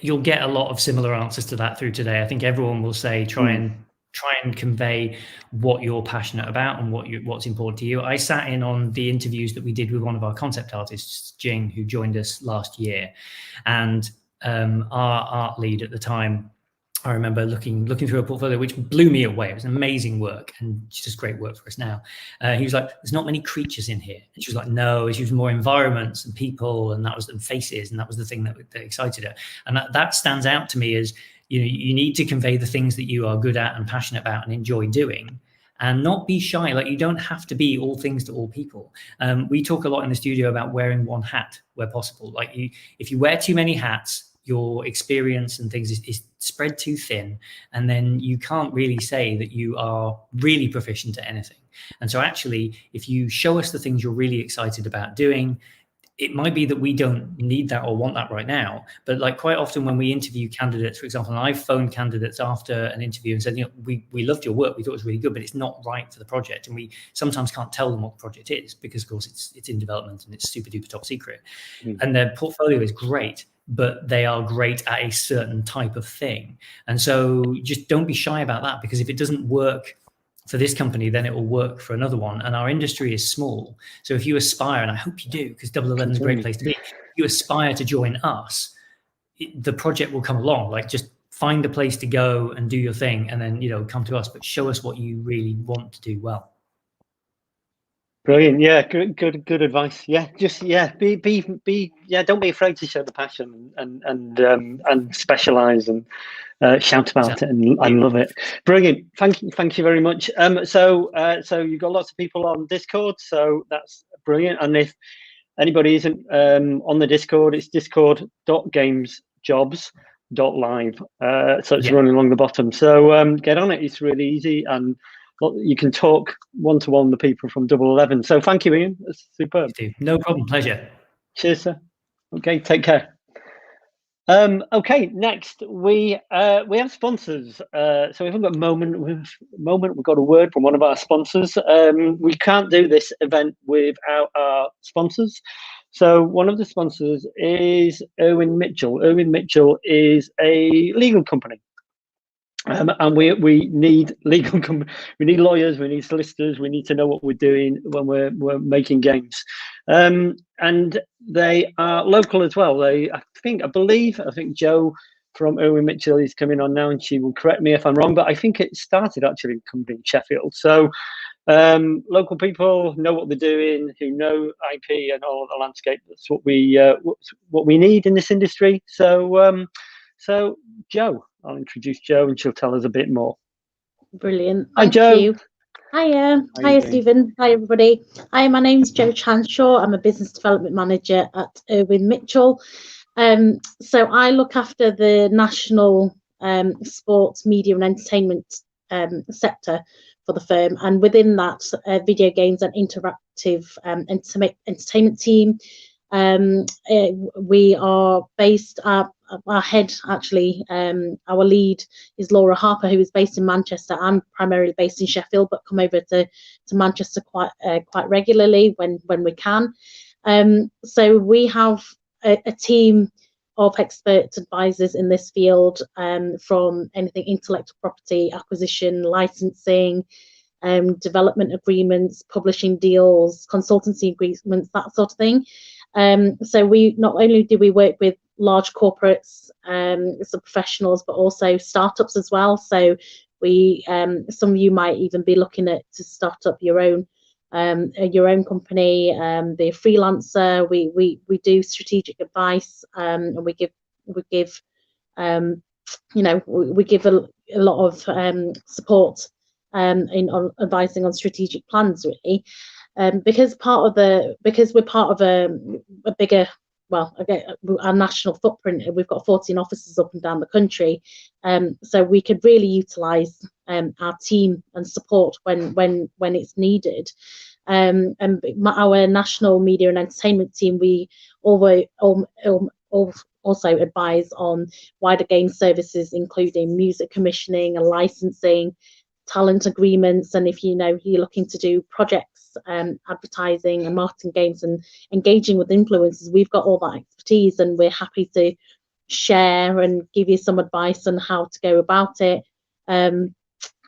G: you'll get a lot of similar answers to that through today. I think everyone will say try and convey what you're passionate about and what's important to you. I sat in on the interviews that we did with one of our concept artists, Jing, who joined us last year, and our art lead at the time, I remember looking through a portfolio, which blew me away. It was amazing work and just great work for us now. He was like, "There's not many creatures in here." And she was like, "No, she was more environments and people, and faces, and that was the thing that excited her." And that stands out to me as, you know, you need to convey the things that you are good at and passionate about and enjoy doing, and not be shy. Like, you don't have to be all things to all people. We talk a lot in the studio about wearing one hat where possible. Like, if you wear too many hats, your experience and things is spread too thin, and then you can't really say that you are really proficient at anything. And so actually, if you show us the things you're really excited about doing, it might be that we don't need that or want that right now, but like quite often when we interview candidates, for example, and I've phoned candidates after an interview and said, you know, we loved your work, we thought it was really good, but it's not right for the project. And we sometimes can't tell them what the project is because, of course, it's in development and it's super duper top secret. And their portfolio is great, but they are great at a certain type of thing. And so just don't be shy about that, because if it doesn't work for this company, then it will work for another one. And our industry is small. So if you aspire, and I hope you do, because Double 11 is a great place to be, if you aspire to join us, the project will come along. Like, just find a place to go and do your thing, and then, you know, come to us, but show us what you really want to do well.
B: Brilliant. Yeah, good advice. Yeah, just be don't be afraid to show the passion and specialize and shout about it and love it. Brilliant. Thank you very much. So you've got lots of people on Discord, so that's brilliant. And if anybody isn't on the Discord, it's discord.gamesjobs.live. So it's running along the bottom. So get on it. It's really easy, and you can talk one-to-one with people from Double 11. So thank you, Ian. That's superb.
G: No problem. Pleasure.
B: Cheers, sir. Okay, take care. Okay, next we have sponsors. So we haven't got a moment. We've got a word from one of our sponsors. We can't do this event without our sponsors. So one of the sponsors is Irwin Mitchell. Irwin Mitchell is a legal company. And we need legal we need lawyers, we need solicitors, we need to know what we're doing when we're making games. And they are local as well. I believe Jo from Irwin Mitchell is coming on now, and she will correct me if I'm wrong, but I think it started actually in company in Sheffield. So local people know what they're doing, who know IP and all the landscape. That's what we need in this industry. So Jo, I'll introduce Jo, and she'll tell us a bit more.
H: Brilliant.
B: Hi, Jo.
H: Hiya. Hiya, Stephen. Hi, everybody. Hi, my name's Jo Chanshaw. I'm a business development manager at Irwin Mitchell. So I look after the national sports, media and entertainment sector for the firm. And within that, video games and interactive entertainment team. We are based our head, actually, our lead is Laura Harper, who is based in Manchester. I'm primarily based in Sheffield, but come over to Manchester quite regularly when we can. So we have a team of expert advisors in this field, from anything intellectual property, acquisition, licensing, development agreements, publishing deals, consultancy agreements, that sort of thing. So we not only do we work with large corporates, some professionals, but also startups as well. So we, some of you might even be looking to start up your own company, be a freelancer. We do strategic advice, and we give a lot of support in advising on strategic plans, really. Because we're part of a bigger, our national footprint. We've got 14 offices up and down the country, so we could really utilise our team and support when it's needed. And our national media and entertainment team, we also advise on wider game services, including music commissioning and licensing, talent agreements, and if you're looking to do projects, advertising and marketing games and engaging with influencers, we've got all that expertise, and we're happy to share and give you some advice on how to go about it. And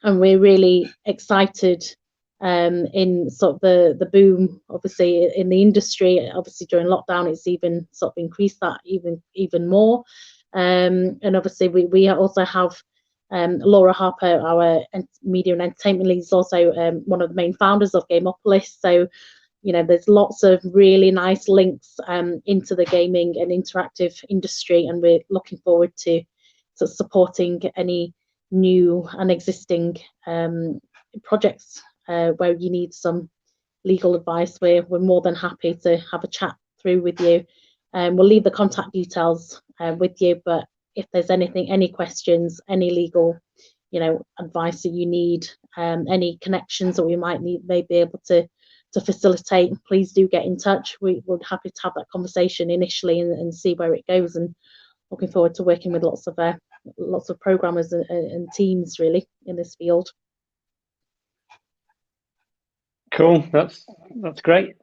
H: we're really excited in sort of the boom, obviously, in the industry. Obviously during lockdown, it's even sort of increased that even more. And obviously we also have Laura Harper, our media and entertainment lead, is also one of the main founders of Gameopolis. So, you know, there's lots of really nice links into the gaming and interactive industry, and we're looking forward to supporting any new and existing projects where you need some legal advice. We're more than happy to have a chat through with you. We'll leave the contact details with you, but if there's any questions, any legal, you know, advice that you need, any connections that we may be able to facilitate, please do get in touch. We're happy to have that conversation initially and see where it goes, and looking forward to working with lots of programmers and teams really in this field.
B: Cool, that's great.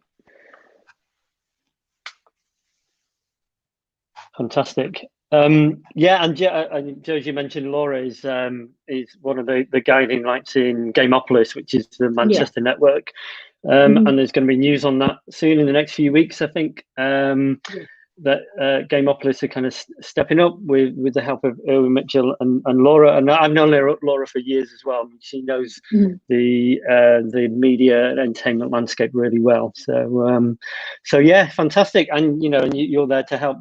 B: Fantastic. Yeah, and Joe, you mentioned Laura is one of the guiding lights in Gameopolis, which is the Manchester network. And there's going to be news on that soon in the next few weeks, I think. That Gameopolis are kind of stepping up with the help of Erwin Mitchell and Laura. And I've known Laura for years as well. She knows the media and entertainment landscape really well. So yeah, fantastic. And you know, and you're there to help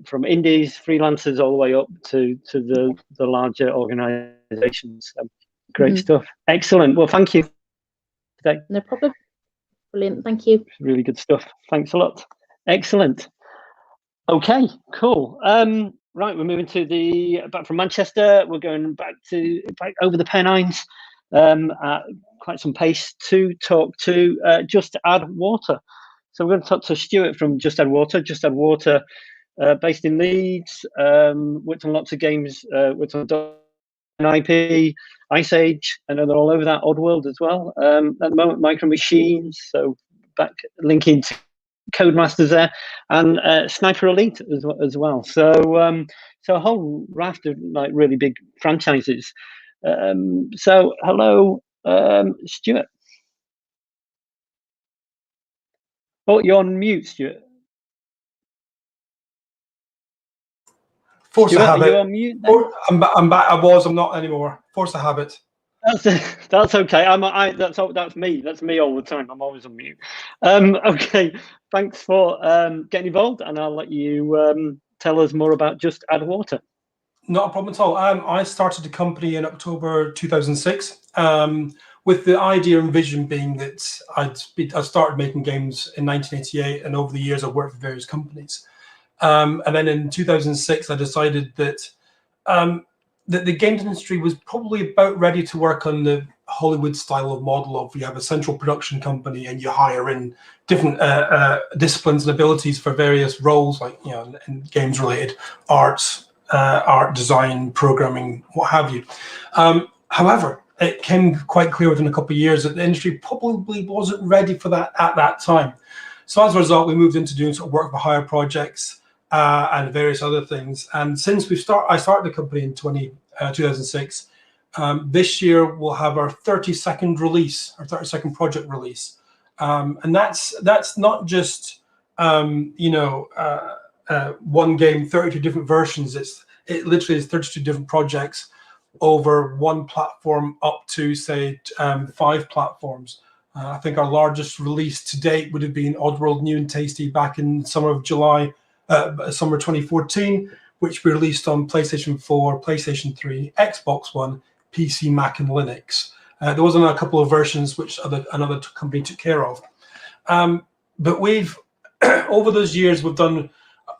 B: from indies, freelancers, all the way up to the larger organizations. So great stuff. Excellent. Well, thank you today.
H: No problem. Brilliant. Thank you.
B: Really good stuff. Thanks a lot. Excellent. Okay, cool. Right, we're moving to back from Manchester. We're going back over the Pennines at quite some pace to talk to Just Add Water. So we're going to talk to Stuart from Just Add Water. Just Add Water, based in Leeds, worked on lots of games, worked on IP, Ice Age, and they're all over that, Oddworld as well. At the moment, Micro Machines, so back linking to Codemasters there, and Sniper Elite as well. So a whole raft of like really big franchises. So hello, Stuart. Oh, you're on mute, Stuart.
I: Force
B: Stuart,
I: a habit.
B: are you on mute then?
I: I'm back. I'm not anymore. Force a habit.
B: That's okay. That's me. That's me all the time. I'm always on mute. Okay. Thanks for getting involved, and I'll let you tell us more about Just Add Water.
I: Not a problem at all. I started the company in October 2006 with the idea and vision being that I started making games in 1988, and over the years I've worked for various companies. And then in 2006 I decided that that the games industry was probably about ready to work on the Hollywood style of model of you have a central production company and you hire in different disciplines and abilities for various roles, like, you know, and games related arts, art design, programming, what have you. However, it came quite clear within a couple of years that the industry probably wasn't ready for that at that time. So as a result, we moved into doing sort of work for hire projects and various other things. And since I started the company in 2006, this year we'll have our 32nd release, our 32nd project release. And that's not just you know, one game, 32 different versions. It literally is 32 different projects over one platform up to say 5 platforms. I think our largest release to date would have been Oddworld New and Tasty back in summer 2014, which we released on PlayStation 4, PlayStation 3, Xbox One, PC, Mac, and Linux. There was a couple of versions which another company took care of. But we've, over those years, we've done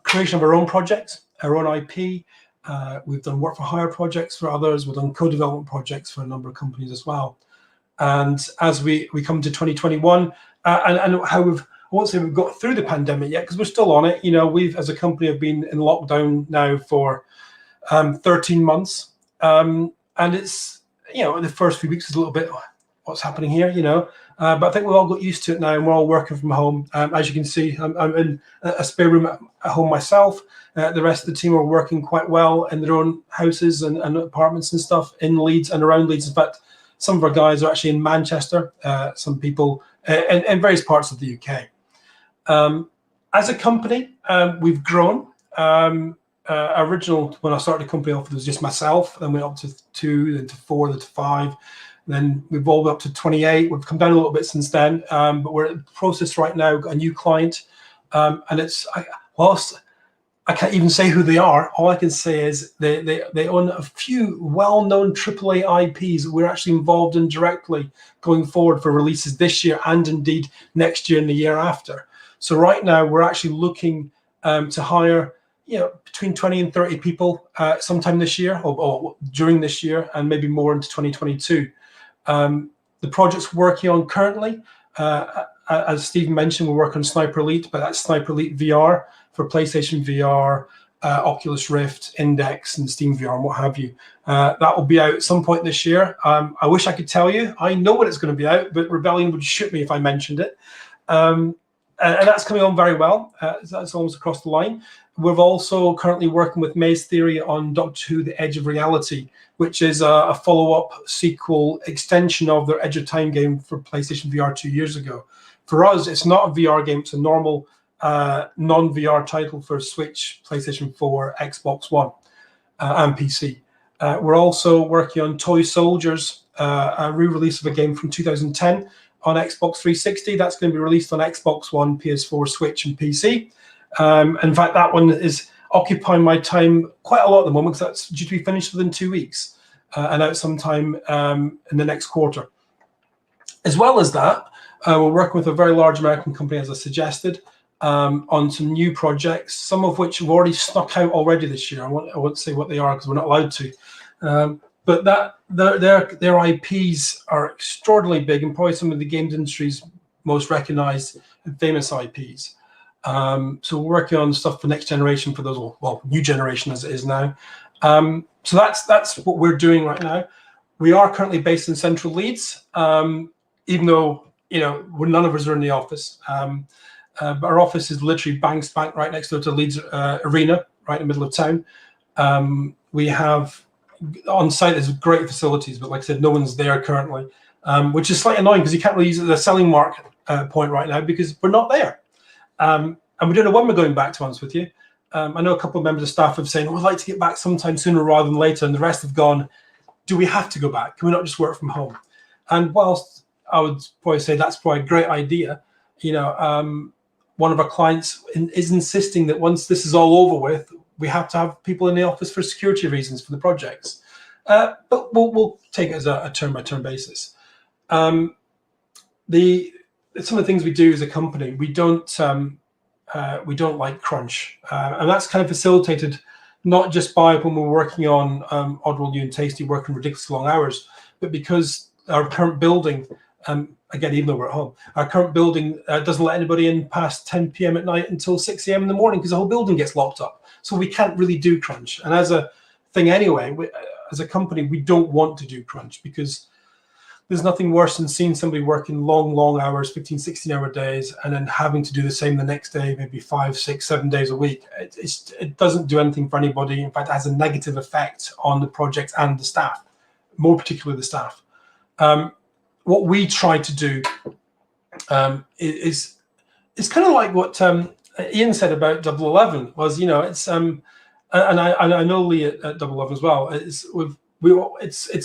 I: creation of our own projects, our own IP. We've done work for hire projects for others. We've done co-development projects for a number of companies as well. And as we come to 2021, and how I won't say we've got through the pandemic yet, because we're still on it. You know, we've, as a company, have been in lockdown now for 13 months. And it's, you know, the first few weeks is a little bit, what's happening here, you know. But I think we've all got used to it now, and we're all working from home. As you can see, I'm in a spare room at home myself. The rest of the team are working quite well in their own houses and apartments and stuff in Leeds and around Leeds. In fact, some of our guys are actually in Manchester, some people in various parts of the UK. As a company, we've grown. original, when I started the company off, it was just myself. Then we went up to 2, then to 4, then to 5. Then we've evolved up to 28. We've come down a little bit since then, but we're in the process right now. We've got a new client, and whilst I can't even say who they are, all I can say is they own a few well-known AAA IPs that we're actually involved in directly going forward for releases this year and indeed next year and the year after. So right now we're actually looking to hire between 20 and 30 people sometime this year or during this year, and maybe more into 2022. The projects we're working on currently, as Stephen mentioned, we're working on Sniper Elite, but that's Sniper Elite VR for PlayStation VR, Oculus Rift, Index, and Steam VR, and what have you. That will be out at some point this year. I wish I could tell you. I know when it's going to be out, but Rebellion would shoot me if I mentioned it. And that's coming on very well. That's almost across the line. We're also currently working with Maze Theory on Doctor Who: The Edge of Reality, which is a follow-up sequel extension of their Edge of Time game for PlayStation VR 2 years ago. For us, it's not a VR game. It's a normal non-VR title for Switch, PlayStation 4, Xbox One, and PC. We're also working on Toy Soldiers, a re-release of a game from 2010 on Xbox 360. That's going to be released on Xbox One, PS4, Switch, and PC. In fact, that one is occupying my time quite a lot at the moment, because that's due to be finished within 2 weeks and out sometime in the next quarter. As well as that, we're working with a very large American company, as I suggested, on some new projects, some of which have already snuck out already this year. I won't say what they are because we're not allowed to. But their IPs are extraordinarily big and probably some of the games industry's most recognized and famous IPs. So we're working on stuff for next generation for those, well, new generation as it is now. So that's what we're doing right now. We are currently based in Central Leeds, even though none of us are in the office. But our office is literally bang spank right next door to Leeds Arena, right in the middle of town. We have on site is great facilities, but like I said, no one's there currently, which is slightly annoying because you can't really use it as a selling market point right now because we're not there. And we don't know when we're going back, to be honest with you. I know a couple of members of staff have said, we'd like to get back sometime sooner rather than later, and the rest have gone, do we have to go back? Can we not just work from home? And whilst I would probably say that's probably a great idea, one of our clients is insisting that once this is all over with, we have to have people in the office for security reasons for the projects. But we'll take it as a turn-by-turn basis. Some of the things we do as a company, we don't like crunch, and that's kind of facilitated not just by when we're working on Oddworld New and Tasty, working ridiculously long hours, but because our current building, again, even though we're at home, our current building doesn't let anybody in past 10 p.m. at night until 6 a.m. in the morning because the whole building gets locked up. So we can't really do crunch. And as a thing anyway, as a company, we don't want to do crunch because there's nothing worse than seeing somebody working long hours, 15, 16-hour days, and then having to do the same the next day, maybe 5, 6, 7 days a week. It doesn't do anything for anybody. In fact, it has a negative effect on the project and the staff, more particularly the staff. What we try to do is kind of like what Ian said about 011 was, it's and I know Lee at 011 as well. It's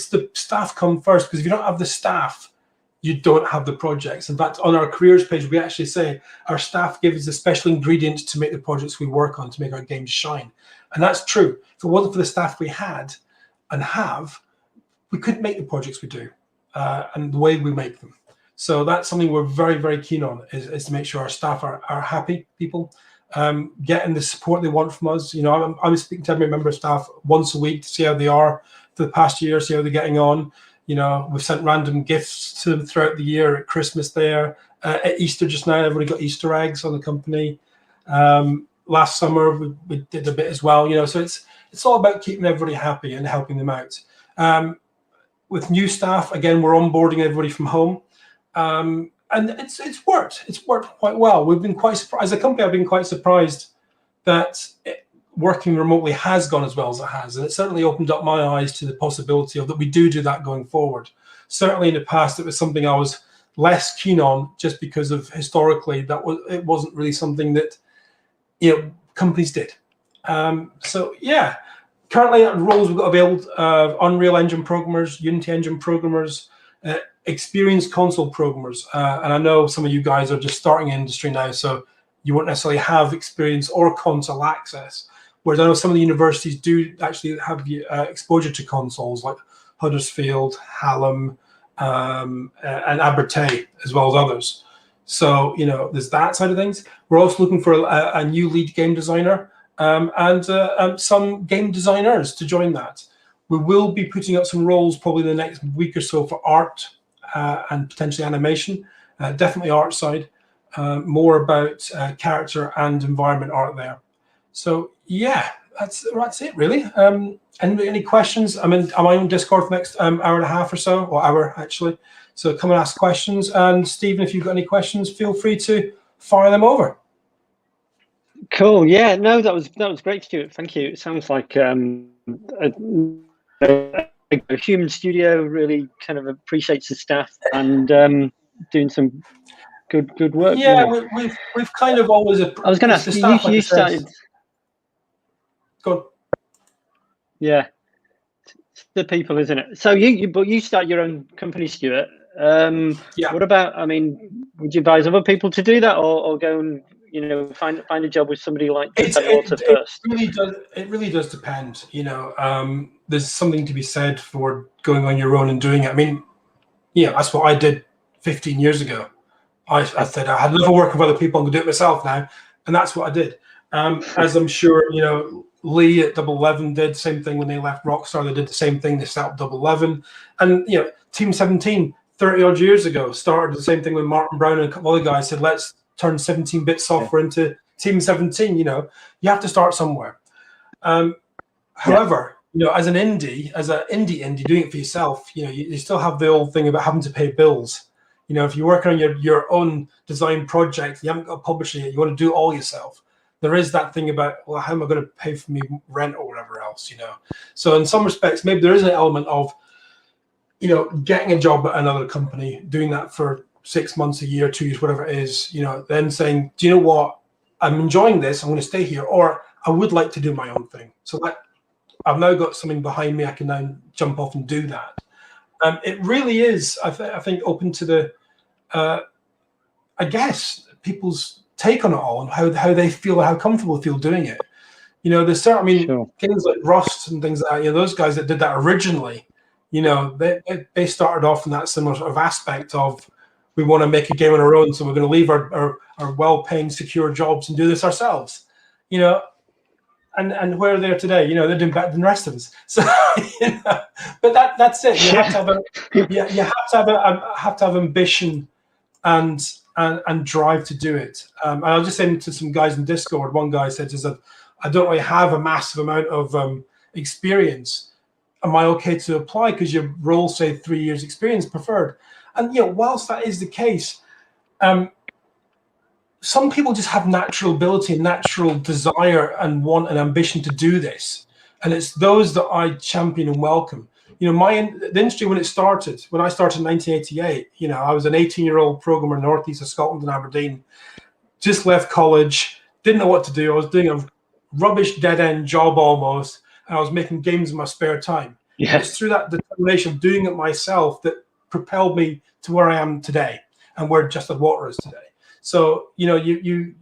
I: the staff come first, because if you don't have the staff, you don't have the projects. In fact, on our careers page, we actually say our staff give us a special ingredient to make the projects we work on, to make our games shine. And that's true. If it wasn't for the staff we had and have, we couldn't make the projects we do and the way we make them. So that's something we're very, very keen on, is to make sure our staff are happy people, getting the support they want from us. I'm speaking to every member of staff once a week to see how they are for the past year, see how they're getting on. We've sent random gifts to them throughout the year, at Christmas there, at Easter just now, everybody got Easter eggs on the company. Last summer we did a bit as well, so it's all about keeping everybody happy and helping them out. With new staff, again, we're onboarding everybody from home. And it's worked. It's worked quite well. We've been quite surprised. As a company, I've been quite surprised that working remotely has gone as well as it has. And it certainly opened up my eyes to the possibility of that we do that going forward. Certainly in the past, it was something I was less keen on, just because of historically it wasn't really something that companies did. So yeah, currently roles we've got available: Unreal Engine programmers, Unity Engine programmers, experienced console programmers. And I know some of you guys are just starting in industry now, so you won't necessarily have experience or console access. Whereas I know some of the universities do actually have exposure to consoles, like Huddersfield, Hallam, and Abertay, as well as others. So, you know, there's that side of things. We're also looking for a new lead game designer and some game designers to join that. We will be putting up some roles probably the next week or so for art and potentially animation, definitely art side, more about character and environment art there. So yeah, that's it really. Any questions? I'm on Discord for the next hour and a half or so, or hour actually. So come and ask questions. And Stephen, if you've got any questions, feel free to fire them over.
B: Cool. Yeah. No, that was great, Stuart. Thank you. It sounds like a human studio really kind of appreciates the staff and doing some good work.
I: Yeah, we've kind of always.
B: I was going to ask you started.
I: Go on.
B: Yeah, it's the people, isn't it? So you start your own company, Stuart.
I: Yeah.
B: What about? I mean, would you advise other people to do that, or go and find a job with somebody like Water first?
I: It really does depend. There's something to be said for going on your own and doing it. I mean, yeah, that's what I did 15 years ago. I said I had enough work with other people. I'm gonna do it myself now, and that's what I did. As I'm sure Lee at Double 11 did the same thing when they left Rockstar. They did the same thing. They set up Double 11, and Team 17 30 odd years ago started the same thing when Martin Brown and a couple other guys said, let's turn 17-bit software into Team 17. You have to start somewhere. However, as an indie, doing it for yourself, you still have the old thing about having to pay bills. If you're working on your own design project, you haven't got a publisher yet, you want to do it all yourself. There is that thing about, well, how am I going to pay for me rent or whatever else, So in some respects, maybe there is an element of, getting a job at another company, doing that for 6 months, a year, 2 years, whatever it is, then saying, do you know what? I'm enjoying this. I'm going to stay here, or I would like to do my own thing. So that I've now got something behind me. I can now jump off and do that. It really is, I think, open to the, I guess, people's take on it all and how they feel, how comfortable they feel doing it. There's certain,
B: Sure.
I: Things like Rust and things like that, those guys that did that originally, they started off in that similar sort of aspect of, we want to make a game on our own, so we're going to leave our well-paying, secure jobs and do this ourselves, and where they're today, they're doing better than the rest of us. So, but that's it. You have to have ambition and drive to do it. And I was just saying to some guys in Discord, one guy said, I don't really have a massive amount of experience. Am I okay to apply because your role say 3 years experience preferred? And whilst that is the case, some people just have natural ability, natural desire, and want and ambition to do this, and it's those that I champion and welcome. The industry when I started in 1988, I was an 18-year-old programmer in the northeast of Scotland and Aberdeen, just left college, didn't know what to do. I was doing a rubbish dead-end job almost, and I was making games in my spare time.
B: Yeah.
I: It's through that determination of doing it myself that propelled me to where I am today and where Just Add Water is today. So, the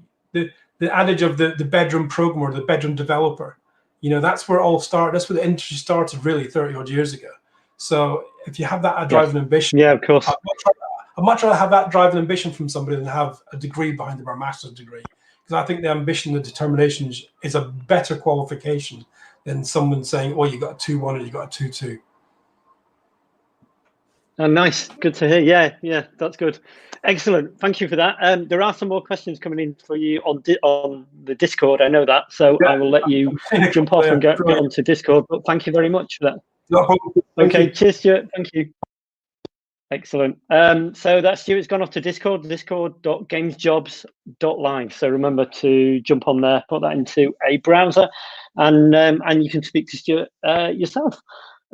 I: adage of the bedroom programmer, the bedroom developer, that's where it all started. That's where the industry started really 30 odd years ago. So if you have that drive and ambition,
B: yeah, of course.
I: I'd much rather have that drive and ambition from somebody than have a degree behind them or a master's degree. Because I think the ambition, the determination is a better qualification than someone saying, oh, you got a 2-1 or you got a 2-2.
B: Oh, nice. Good to hear. Yeah, that's good. Excellent. Thank you for that. There are some more questions coming in for you on the Discord. I know that. So I will let you jump off and get onto Discord. But thank you very much for that.
I: No problem.
B: Okay, cheers, Stuart. Thank you. Excellent. So that Stuart's gone off to Discord, discord.gamesjobs.live. So remember to jump on there, put that into a browser, and you can speak to Stuart yourself.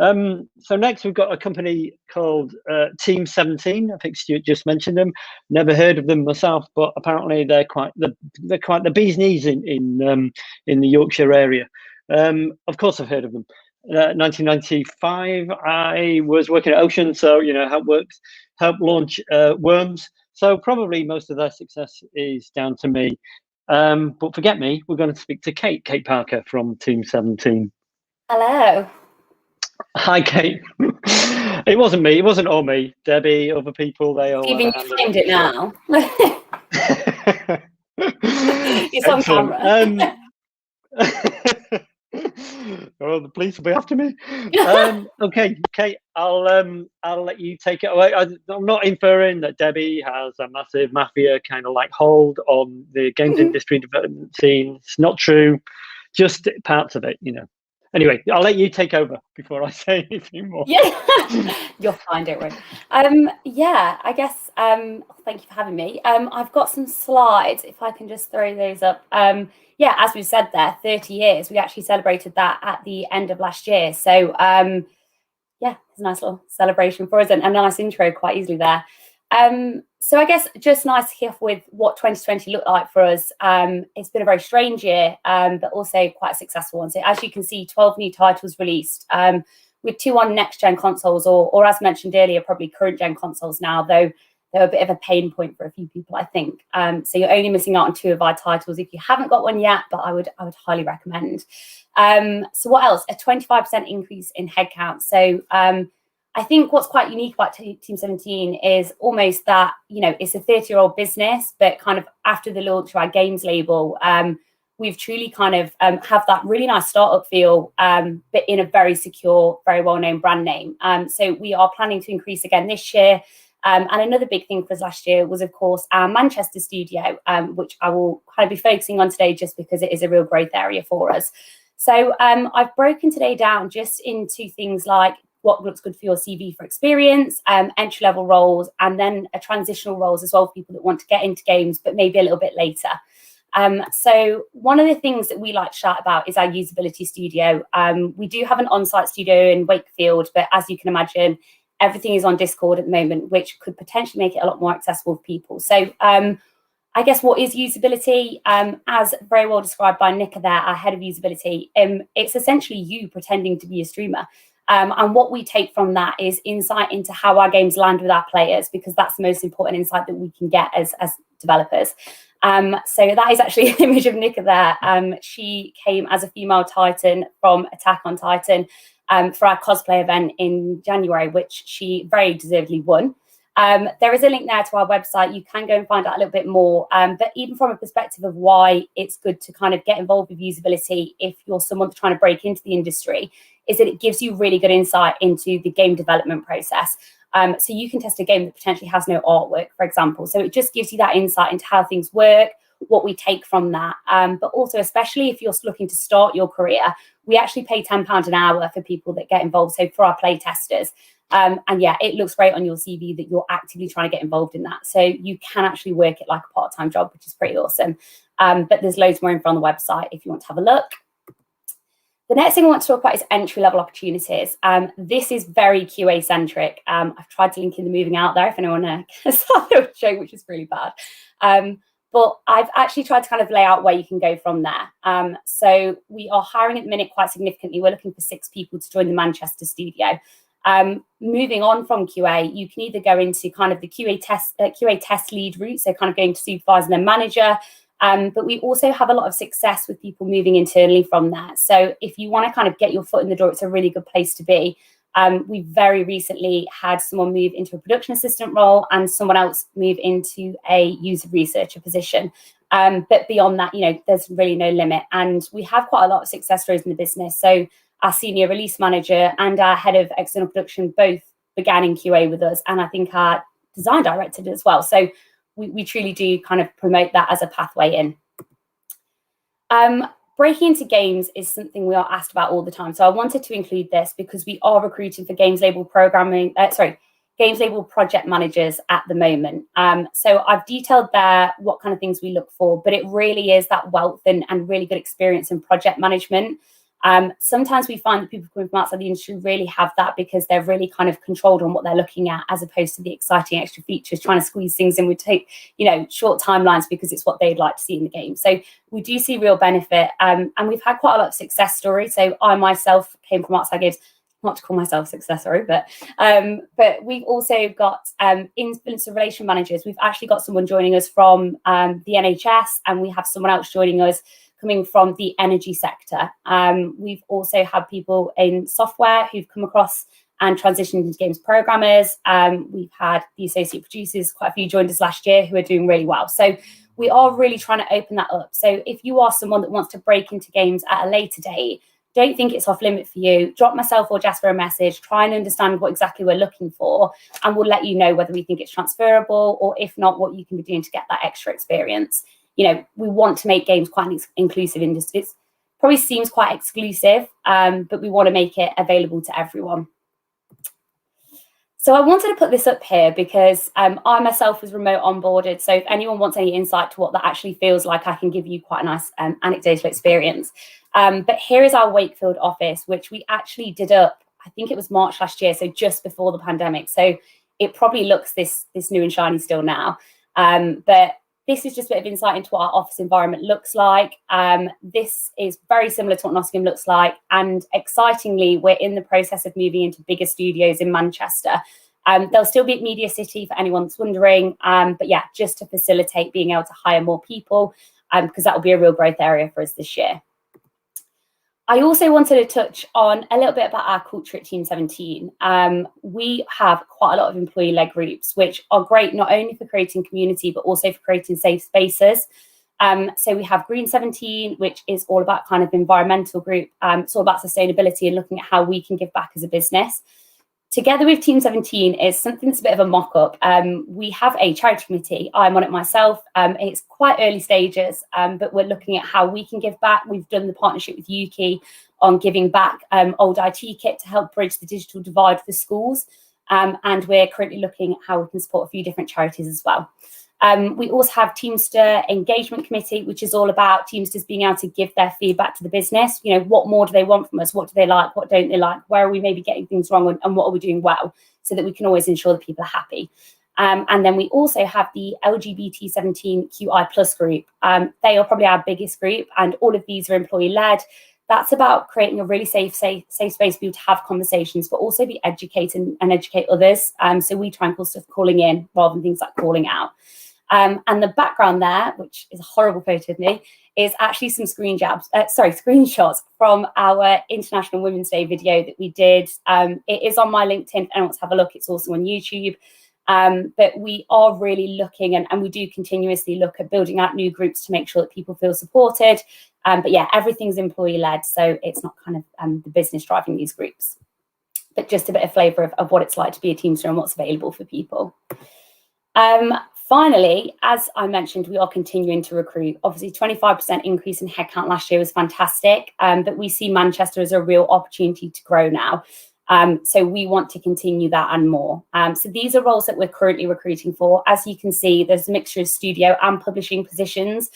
B: So next we've got a company called Team 17. I think Stuart just mentioned them. Never heard of them myself, but apparently they're quite the bee's knees in the Yorkshire area. Of course, I've heard of them. 1995, I was working at Ocean, so help launch Worms. So probably most of their success is down to me. But forget me, we're going to speak to Kate Parker from Team 17.
J: Hello.
B: Hi, Kate. It wasn't me. It wasn't all me. Debbie, other people, they all.
J: Even you find it now. It's on camera.
B: Oh, the police will be after me. Okay, Kate, I'll let you take it away. I'm not inferring that Debbie has a massive mafia kind of like hold on the games industry development scene. It's not true. Just parts of it, Anyway, I'll let you take over before I say anything more.
J: Yeah, you'll find it, right? Yeah, I guess. Thank you for having me. I've got some slides. If I can just throw those up. Yeah, as we said there, 30 years. We actually celebrated that at the end of last year. So yeah, it's a nice little celebration for us and a nice intro quite easily there. So I guess just nice to kick off with what 2020 looked like for us. It's been a very strange year, but also quite a successful one. So as you can see, 12 new titles released, with 2 on next-gen consoles, or as mentioned earlier, probably current-gen consoles now, though they're a bit of a pain point for a few people, I think. So you're only missing out on 2 of our titles if you haven't got one yet, but I would highly recommend. So what else? A 25% increase in headcount. So I think what's quite unique about Team 17 is almost that, it's a 30-year-old business, but kind of after the launch of our games label, we've truly kind of have that really nice startup feel, but in a very secure, very well-known brand name. So we are planning to increase again this year. And another big thing for us last year was, of course, our Manchester studio, which I will kind of be focusing on today just because it is a real growth area for us. So I've broken today down just into things like what looks good for your CV for experience, entry-level roles, and then a transitional roles as well for people that want to get into games, but maybe a little bit later. So one of the things that we like to shout about is our usability studio. We do have an on-site studio in Wakefield, but as you can imagine, everything is on Discord at the moment, which could potentially make it a lot more accessible for people. So I guess what is usability? As very well described by Nicola there, our head of usability, it's essentially you pretending to be a streamer. And what we take from that is insight into how our games land with our players, because that's the most important insight that we can get as developers. So that is actually an image of Nicola there. She came as a female Titan from Attack on Titan for our cosplay event in January, which she very deservedly won. There is a link there to our website. You can go and find out a little bit more. But even from a perspective of why it's good to kind of get involved with usability if you're someone trying to break into the industry, is that it gives you really good insight into the game development process. So you can test a game that potentially has no artwork, for example. So it just gives you that insight into how things work, what we take from that. But also, especially if you're looking to start your career, we actually pay £10 an hour for people that get involved. So for our play testers. And yeah, it looks great on your CV that you're actively trying to get involved in that. So you can actually work it like a part-time job, which is pretty awesome. But there's loads more info on the website if you want to have a look. The next thing I want to talk about is entry-level opportunities. This is very QA-centric. I've tried to link in the moving out there if anyone saw the joke, which is really bad. But I've actually tried to kind of lay out where you can go from there. So we are hiring at the minute quite significantly. We're looking for 6 people to join the Manchester studio. Moving on from QA, you can either go into kind of the QA test lead route, so kind of going to supervisor and then manager. But we also have a lot of success with people moving internally from there. So if you want to kind of get your foot in the door, it's a really good place to be. We very recently had someone move into a production assistant role and someone else move into a user researcher position. But beyond that, there's really no limit. And we have quite a lot of success stories in the business. So our senior release manager and our head of external production both began in QA with us. And I think our design director did as well. So we truly do kind of promote that as a pathway in. Breaking into games is something we are asked about all the time. So I wanted to include this because we are recruiting for games label project managers at the moment. So I've detailed there what kind of things we look for, but it really is that wealth and really good experience in project management. Sometimes we find that people coming from outside the industry really have that because they're really kind of controlled on what they're looking at, as opposed to the exciting extra features. Trying to squeeze things in would take, short timelines because it's what they'd like to see in the game. So we do see real benefit, and we've had quite a lot of success stories. So I myself came from outside games, not to call myself a success story, but we've also got influencer relation managers. We've actually got someone joining us from the NHS, and we have someone else joining us coming from the energy sector. We've also had people in software who've come across and transitioned into games programmers. We've had the associate producers, quite a few joined us last year, who are doing really well. So we are really trying to open that up. So if you are someone that wants to break into games at a later date, don't think it's off limit for you. Drop myself or Jasper a message, try and understand what exactly we're looking for, and we'll let you know whether we think it's transferable, or if not, what you can be doing to get that extra experience. We want to make games quite an inclusive industry. It probably seems quite exclusive, but we want to make it available to everyone. So I wanted to put this up here because I myself was remote onboarded. So if anyone wants any insight to what that actually feels like, I can give you quite a nice anecdotal experience. But here is our Wakefield office, which we actually did up, I think it was March last year, so just before the pandemic. So it probably looks this new and shiny still now. But this is just a bit of insight into what our office environment looks like. This is very similar to what Nottingham looks like. And excitingly, we're in the process of moving into bigger studios in Manchester. There'll still be at Media City for anyone that's wondering. But yeah, just to facilitate being able to hire more people, because that will be a real growth area for us this year. I also wanted to touch on a little bit about our culture at Team 17. We have quite a lot of employee-led groups, which are great not only for creating community, but also for creating safe spaces. So we have Green 17, which is all about kind of environmental group. It's all about sustainability and looking at how we can give back as a business. Together with Team 17 is something that's a bit of a mock-up. We have a charity committee. I'm on it myself. It's quite early stages, but we're looking at how we can give back. We've done the partnership with Yuki on giving back old IT kit to help bridge the digital divide for schools. And we're currently looking at how we can support a few different charities as well. We also have Teamster Engagement Committee, which is all about Teamsters being able to give their feedback to the business. What more do they want from us? What do they like? What don't they like? Where are we maybe getting things wrong? And what are we doing well? So that we can always ensure that people are happy. And then we also have the LGBT 17QI plus group. They are probably our biggest group, and all of these are employee-led. That's about creating a really safe space for people to have conversations, but also be educated and educate others. So we try and call stuff calling in rather than things like calling out. And the background there, which is a horrible photo of me, is actually some screenshots from our International Women's Day video that we did. It is on my LinkedIn. If anyone wants to have a look, it's also on YouTube. But we are really looking, and we do continuously look at building out new groups to make sure that people feel supported. But yeah, everything's employee-led, so it's not kind of the business driving these groups. But just a bit of flavour of what it's like to be a Teamster and what's available for people. Finally, as I mentioned, we are continuing to recruit. Obviously, 25% increase in headcount last year was fantastic, but we see Manchester as a real opportunity to grow now. So we want to continue that and more. So these are roles that we're currently recruiting for. As you can see, there's a mixture of studio and publishing positions.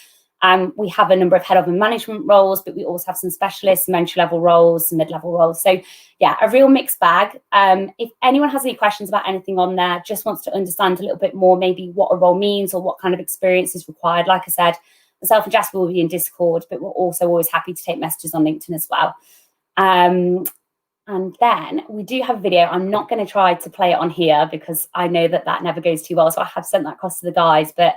J: We have a number of head of and management roles, but we also have some specialists, some entry-level roles, some mid-level roles. So yeah, a real mixed bag. If anyone has any questions about anything on there, just wants to understand a little bit more, maybe what a role means or what kind of experience is required, like I said, myself and Jasper will be in Discord, but we're also always happy to take messages on LinkedIn as well. And then we do have a video. I'm not going to try to play it on here because I know that never goes too well. So I have sent that across to the guys, but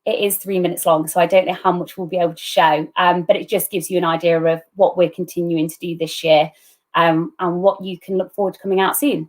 J: it is 3 minutes long, so I don't know how much we'll be able to show, but it just gives you an idea of what we're continuing to do this year, and what you can look forward to coming out soon.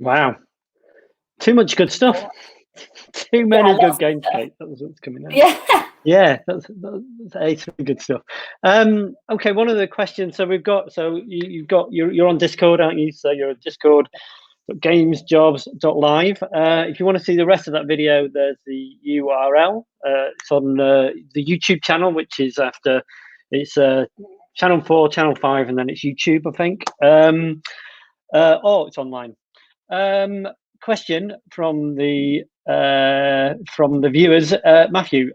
B: Wow. Too much good stuff. Too many good games, Kate. That was what's coming out. Yeah, that's good stuff. Okay, one of the questions. So you're on Discord, aren't you? So you're on Discord. gamesjobs.live. If you want to see the rest of that video, there's the URL. It's on the YouTube channel, which is it's channel 4, channel 5, and then it's YouTube, I think. It's online. Question from the viewers. Matthew,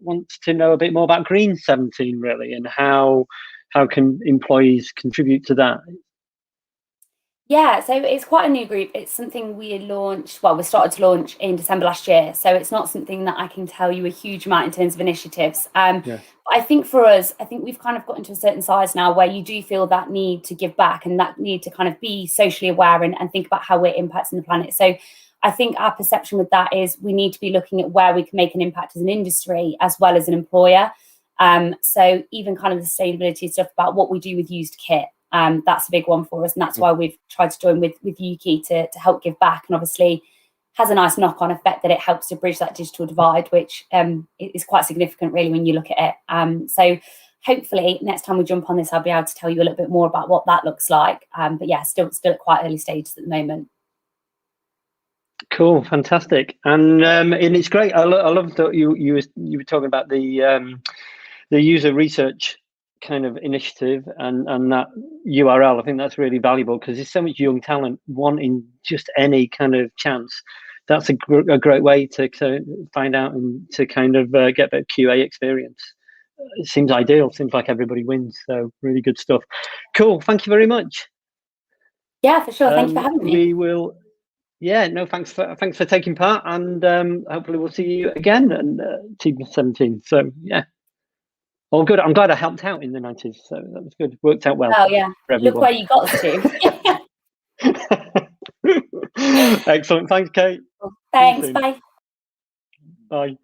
B: wants to know a bit more about Green 17, really, and how can employees contribute to that?
J: Yeah, so it's quite a new group. It's something we started to launch in December last year. So it's not something that I can tell you a huge amount in terms of initiatives. But I think for us, we've kind of gotten to a certain size now where you do feel that need to give back and that need to kind of be socially aware and think about how we're impacting the planet. So I think our perception with that is we need to be looking at where we can make an impact as an industry as well as an employer. So even kind of the sustainability stuff about what we do with used kit. That's a big one for us, and that's why we've tried to join with Yuki to help give back, and obviously has a nice knock-on effect that it helps to bridge that digital divide, which is quite significant really when you look at it. So hopefully next time we jump on this, I'll be able to tell you a little bit more about what that looks like. But yeah, still at quite early stages at the moment.
B: Cool, fantastic, and it's great. I love that you were talking about the user research kind of initiative and that URL. I think that's really valuable because there's so much young talent wanting just any kind of chance. That's a great way to find out and to kind of get a bit of QA experience. It seems ideal. Seems like everybody wins. So really good stuff. Cool. Thank you very much.
J: Yeah, for sure. Thank you for having me.
B: We will. Yeah. No. Thanks for taking part, and hopefully we'll see you again and Team 17. So yeah. All good. I'm glad I helped out in the 90s, so that was good. Worked out well.
J: Oh yeah, look where you got to.
B: Excellent. Thanks, Kate.
J: Thanks. Bye.
B: Bye.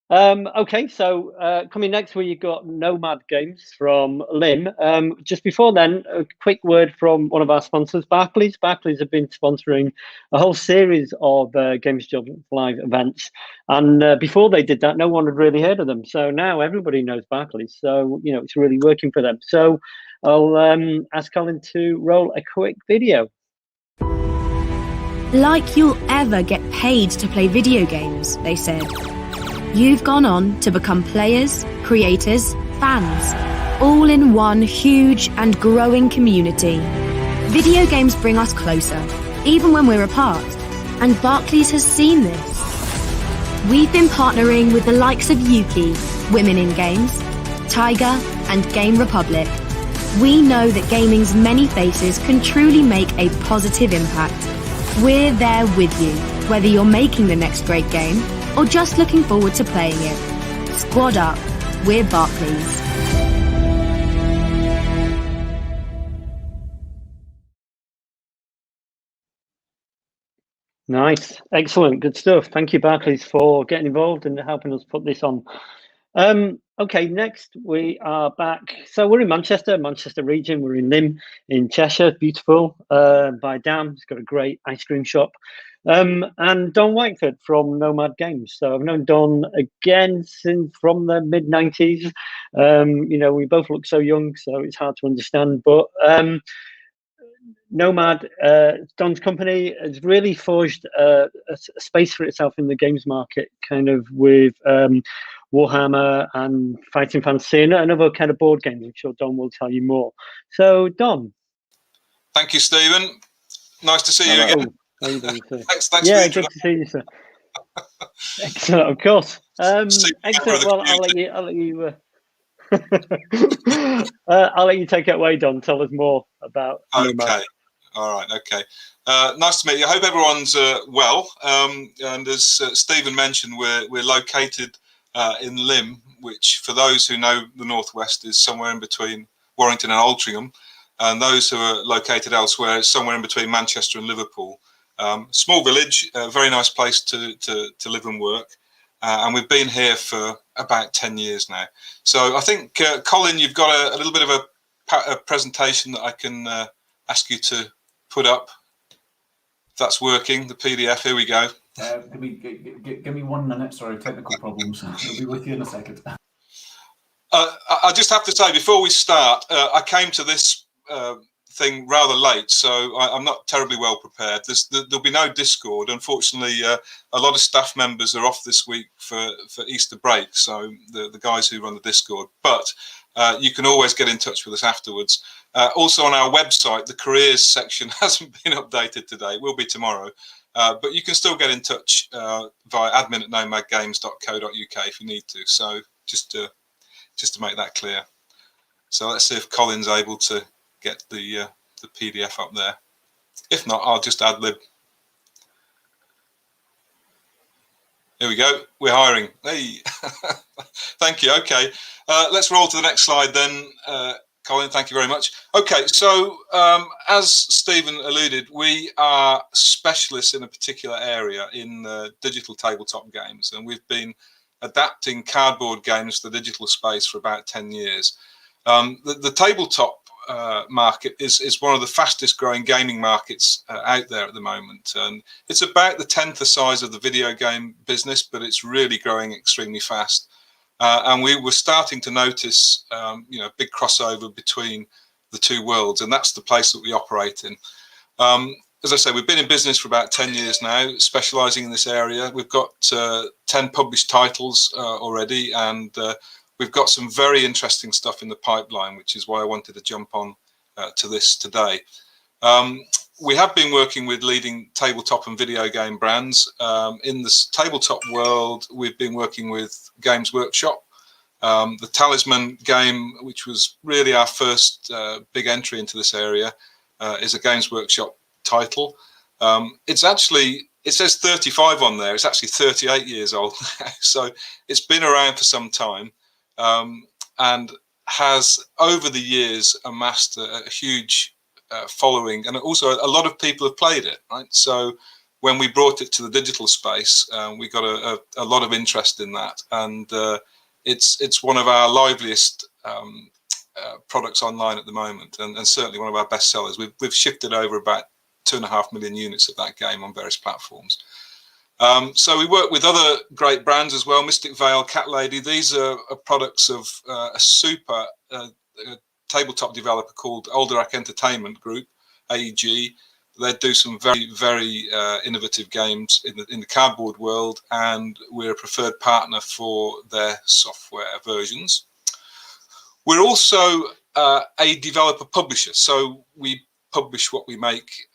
B: Okay, so coming next, we've got Nomad Games from Lim. Just before then, a quick word from one of our sponsors, Barclays. Barclays have been sponsoring a whole series of Games Job Live events, and before they did that, no one had really heard of them. So now everybody knows Barclays. So it's really working for them. So I'll ask Colin to roll a quick video.
K: Like you'll ever get paid to play video games, they said. You've gone on to become players, creators, fans, all in one huge and growing community. Video games bring us closer, even when we're apart, and Barclays has seen this. We've been partnering with the likes of Yuki, Women in Games, Tiger, and Game Republic. We know that gaming's many faces can truly make a positive impact. We're there with you, whether you're making the next great game or just looking forward to playing it. Squad up, we're Barclays.
B: Nice, excellent, good stuff. Thank you, Barclays, for getting involved and helping us put this on. Okay, next we are back. So we're in Manchester region. We're in Lim in Cheshire, beautiful, by Dam. It's got a great ice cream shop. And Don Whiteford from Nomad Games. So I've known Don again from the mid-90s. We both look so young, so it's hard to understand. But Nomad, Don's company, has really forged a space for itself in the games market, kind of with Warhammer and Fighting Fantasy and other kind of board games. I'm sure Don will tell you more. So, Don.
L: Thank you, Stephen. Nice to see you again.
B: How you doing, sir?
L: Thanks
B: yeah, good to see you, sir. Excellent, of course. Excellent. Well, I'll let you take it away, Don. Tell us more about.
L: Okay. All right. Okay. Nice to meet you. I hope everyone's well. And as Stephen mentioned, we're located in Lim, which, for those who know the Northwest, is somewhere in between Warrington and Altrincham, and those who are located elsewhere, is somewhere in between Manchester and Liverpool. Small village, a very nice place to live and work, and we've been here for about 10 years now. So I think, Colin, you've got a little bit of a presentation that I can ask you to put up. that's working, the PDF. Here we go.
A: Give me 1 minute. Sorry, technical problems. I'll be with you in a second.
L: I just have to say, before we start, I came to this thing rather late, so I'm not terribly well prepared. There'll be no Discord. Unfortunately, a lot of staff members are off this week for Easter break, so the guys who run the Discord. But you can always get in touch with us afterwards. Also on our website, the careers section hasn't been updated today. It will be tomorrow. But you can still get in touch via admin@nomadgames.co.uk if you need to. So just to make that clear. So let's see if Colin's able to get the PDF up there. If not, I'll just ad lib. Here we go. We're hiring. Hey, thank you. Okay, let's roll to the next slide then. Colin, thank you very much. Okay, so as Stephen alluded, we are specialists in a particular area in digital tabletop games, and we've been adapting cardboard games to the digital space for about 10 years. The tabletop market is one of the fastest growing gaming markets out there at the moment, and it's about the 10th the size of the video game business, but it's really growing extremely fast. And we were starting to notice, big crossover between the two worlds, and that's the place that we operate in. As I say, we've been in business for about 10 years now, specializing in this area. We've got 10 published titles already, and we've got some very interesting stuff in the pipeline, which is why I wanted to jump on to this today. We have been working with leading tabletop and video game brands. In this tabletop world, we've been working with Games Workshop. The Talisman game, which was really our first big entry into this area, is a Games Workshop title. It says 35 on there. It's actually 38 years old now. So it's been around for some time, and has over the years amassed a huge following, and also a lot of people have played it, right? So when we brought it to the digital space, we got a lot of interest in that, and it's one of our liveliest products online at the moment, and certainly one of our best sellers. We've shifted over about 2.5 million units of that game on various platforms. So we work with other great brands as well. Mystic Vale, Cat Lady. These are products of a super tabletop developer called Alderac Entertainment Group, AEG. They do some very, very innovative games in the cardboard world, and we're a preferred partner for their software versions. We're also a developer publisher, so we publish what we make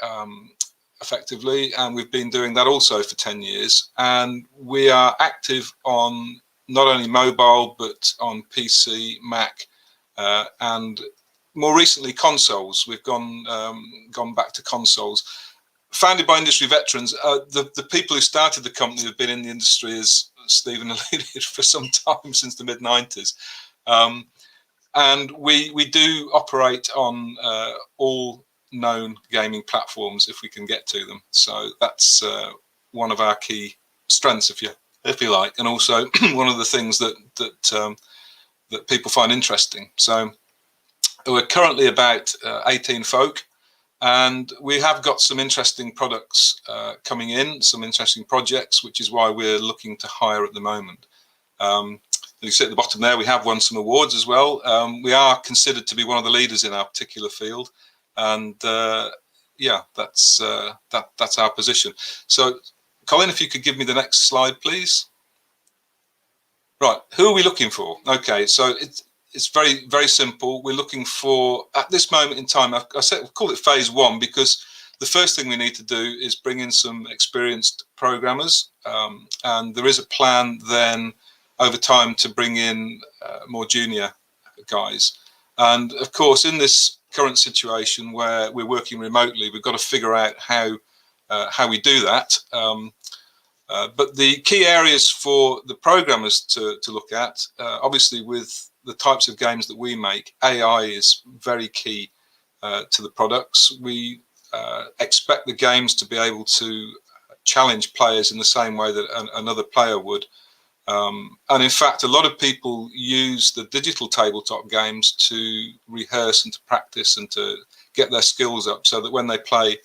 L: effectively, and we've been doing that also for 10 years. And we are active on not only mobile, but on PC, Mac, and more recently consoles. We've gone back to consoles. Founded by industry veterans, the people who started the company have been in the industry, as Stephen alluded, for some time, since the mid-90s. And we do operate on all known gaming platforms if we can get to them. So that's one of our key strengths, if you like, and also one of the things that people find interesting. So we're currently about 18 folk, and we have got some interesting products coming in, some interesting projects, which is why we're looking to hire at the moment. You see at the bottom there, we have won some awards as well. We are considered to be one of the leaders in our particular field, and yeah, that's our position. So, Colin, if you could give me the next slide, please. Right, who are we looking for? Okay, so it's very, very simple. We're looking for, at this moment in time, I call it phase one, because the first thing we need to do is bring in some experienced programmers, and there is a plan then over time to bring in more junior guys. And of course, in this current situation where we're working remotely, we've got to figure out how we do that. But the key areas for the programmers to look at, obviously with the types of games that we make, AI is very key to the products. We expect the games to be able to challenge players in the same way that another player would. And in fact, a lot of people use the digital tabletop games to rehearse and to practice and to get their skills up, so that when they play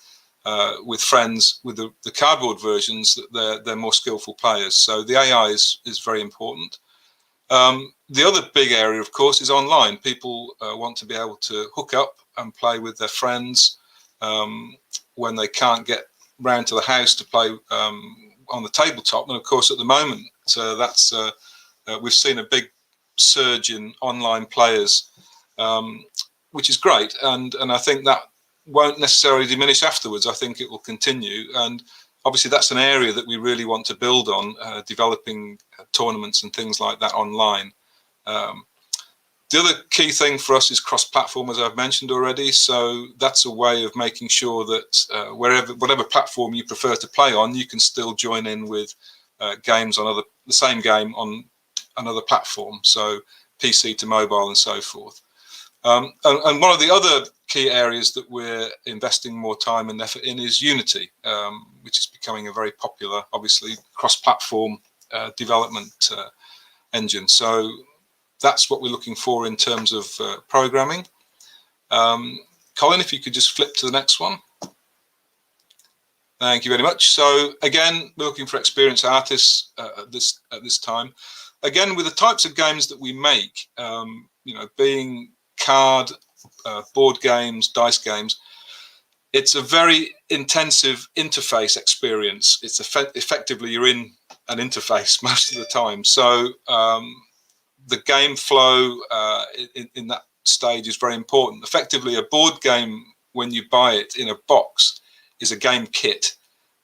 L: with friends with the cardboard versions, that they're more skillful players. So the AI is very important. The other big area, of course, is online. People want to be able to hook up and play with their friends when they can't get round to the house to play on the tabletop. And of course, at the moment, we've seen a big surge in online players, which is great. And I think that won't necessarily diminish afterwards. I think it will continue. And obviously, that's an area that we really want to build on, developing tournaments and things like that online. The other key thing for us is cross-platform, as I've mentioned already. So that's a way of making sure that whatever platform you prefer to play on, you can still join in with games on the same game on another platform. So PC to mobile and so forth. And one of the other key areas that we're investing more time and effort in is Unity, which is becoming a very popular, obviously, cross-platform development engine. So that's what we're looking for in terms of programming. Colin, if you could just flip to the next one. Thank you very much. So again, we're looking for experienced artists at this time. Again, with the types of games that we make, being card, board games, dice games, it's a very intensive interface experience. It's effectively you're in an interface most of the time. So the game flow in that stage is very important. Effectively, a board game, when you buy it in a box, is a game kit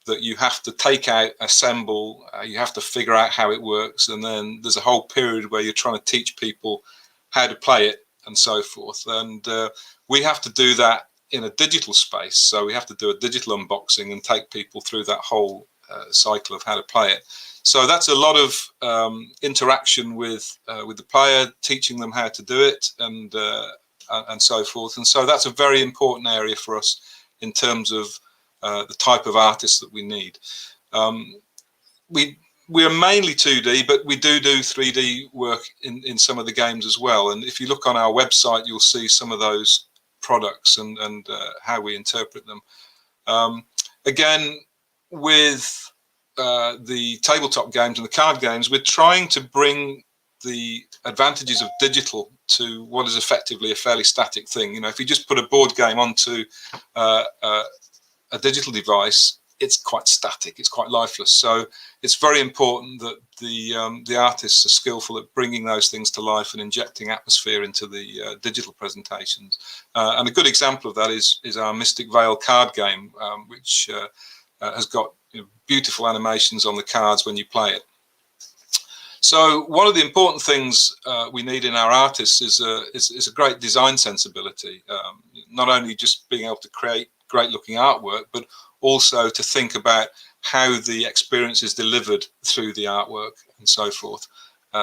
L: that you have to take out, assemble, you have to figure out how it works, and then there's a whole period where you're trying to teach people how to play it and so forth. And we have to do that in a digital space. So we have to do a digital unboxing and take people through that whole cycle of how to play it. So that's a lot of interaction with the player, teaching them how to do it and so forth. And so that's a very important area for us in terms of the type of artists that we need. We are mainly 2D, but we do 3D work in some of the games as well. And if you look on our website, you'll see some of those products and how we interpret them. Again, with the tabletop games and the card games, we're trying to bring the advantages of digital to what is effectively a fairly static thing. If you just put a board game onto a digital device, it's quite static, it's quite lifeless. So it's very important that the artists are skillful at bringing those things to life and injecting atmosphere into the digital presentations. And a good example of that is our Mystic Vale card game, which has got beautiful animations on the cards when you play it. So one of the important things we need in our artists is a great design sensibility, not only just being able to create great looking artwork, but also to think about how the experience is delivered through the artwork and so forth.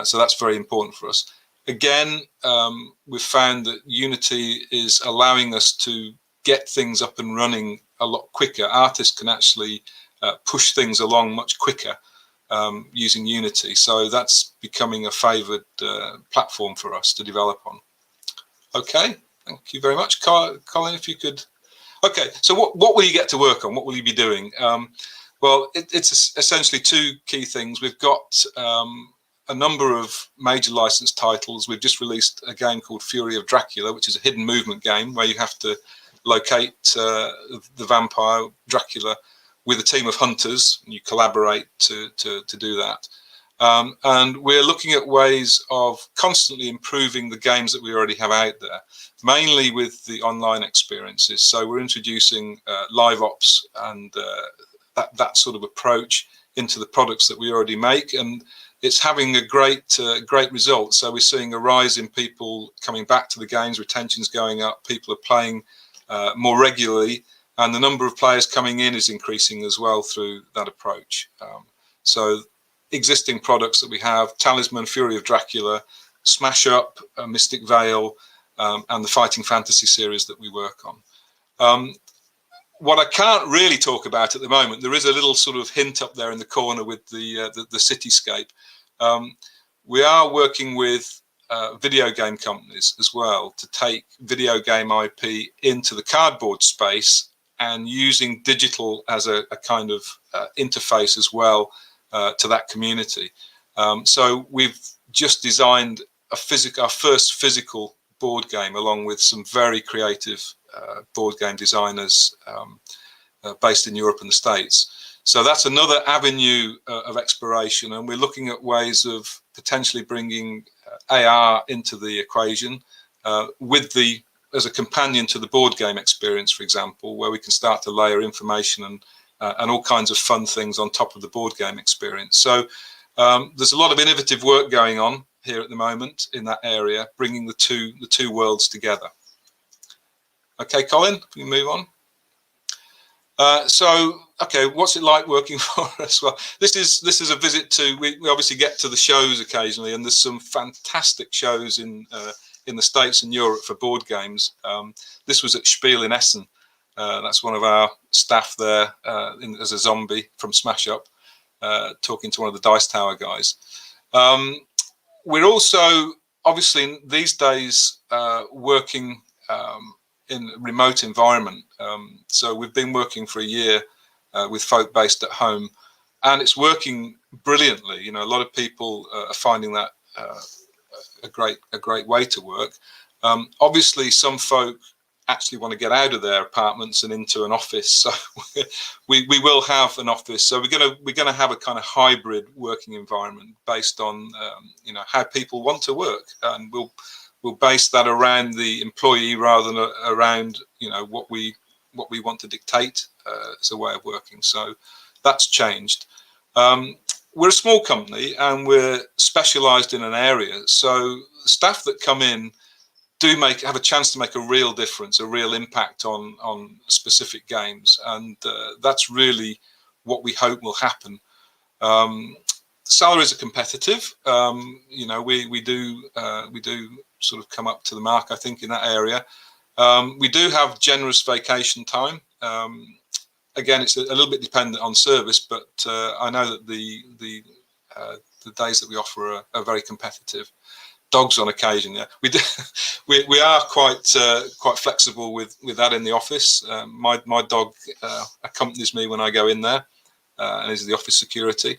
L: So that's very important for us. Again, we've found that Unity is allowing us to get things up and running a lot quicker. Artists can actually push things along much quicker using Unity. So that's becoming a favored platform for us to develop on. Okay, thank you very much. Colin, if you could. Okay, so what will you get to work on? What will you be doing? Well, it's essentially two key things. We've got a number of major licensed titles. We've just released a game called Fury of Dracula, which is a hidden movement game where you have to locate the vampire Dracula with a team of hunters, and you collaborate to do that. And we're looking at ways of constantly improving the games that we already have out there, mainly with the online experiences. So we're introducing live ops and that sort of approach into the products that we already make, and it's having a great result. So we're seeing a rise in people coming back to the games, retention's going up, people are playing more regularly, and the number of players coming in is increasing as well through that approach. So existing products that we have, Talisman, Fury of Dracula, Smash Up, Mystic Vale, and the Fighting Fantasy series that we work on. What I can't really talk about at the moment, there is a little sort of hint up there in the corner with the cityscape. We are working with video game companies as well to take video game IP into the cardboard space and using digital as a kind of interface as well to that community. So we've just designed our first physical board game, along with some very creative board game designers based in Europe and the States. So that's another avenue of exploration, and we're looking at ways of potentially bringing AR into the equation as a companion to the board game experience, for example, where we can start to layer information and all kinds of fun things on top of the board game experience. So there's a lot of innovative work going on here at the moment in that area, bringing the two worlds together. Okay, Colin, can we move on? Okay, what's it like working for us? Well, this is a visit to. We obviously get to the shows occasionally, and there's some fantastic shows in the States and Europe for board games. This was at Spiel in Essen. That's one of our staff there as a zombie from Smash Up, talking to one of the Dice Tower guys. We're also obviously these days working in a remote environment. So we've been working for a year with folk based at home, and it's working brilliantly. You know, a lot of people are finding that a great way to work. Obviously, some folk actually want to get out of their apartments and into an office, so we will have an office. So we're gonna have a kind of hybrid working environment based on you know, how people want to work, and we'll base that around the employee rather than around, you know, what we want to dictate as a way of working. So that's changed. We're a small company and we're specialized in an area, so staff that come in do have a chance to make a real difference, a real impact on specific games, and that's really what we hope will happen. Salaries are competitive. You know, we do sort of come up to the mark, I think, in that area. We do have generous vacation time. Again, it's a little bit dependent on service, but I know that the days that we offer are very competitive. Dogs on occasion, yeah. We are quite flexible with that in the office. My dog accompanies me when I go in there, and is the office security.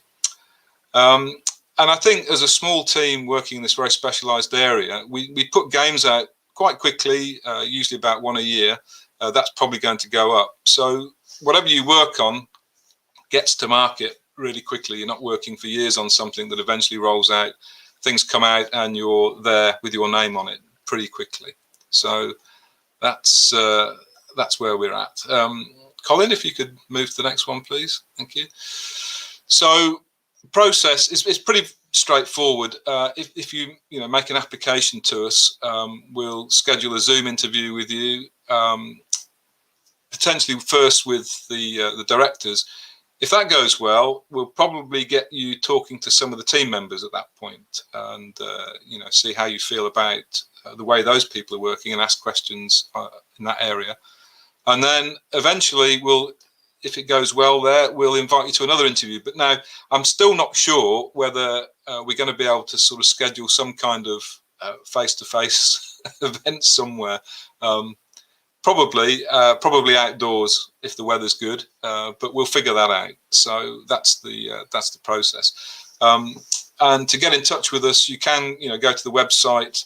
L: And I think as a small team working in this very specialised area, we put games out quite quickly, usually about one a year. That's probably going to go up. So whatever you work on gets to market really quickly. You're not working for years on something that eventually rolls out. Things come out and you're there with your name on it pretty quickly. So that's where we're at. Colin, if you could move to the next one, please. Thank you. So process is pretty straightforward. If you make an application to us, we'll schedule a Zoom interview with you, potentially first with the directors. If that goes well, we'll probably get you talking to some of the team members at that point, and see how you feel about the way those people are working, and ask questions in that area. And then eventually if it goes well there, we'll invite you to another interview. But now I'm still not sure whether we're going to be able to sort of schedule some kind of face-to-face event somewhere. Probably outdoors if the weather's good, but we'll figure that out. So that's the process. And to get in touch with us, you can go to the website,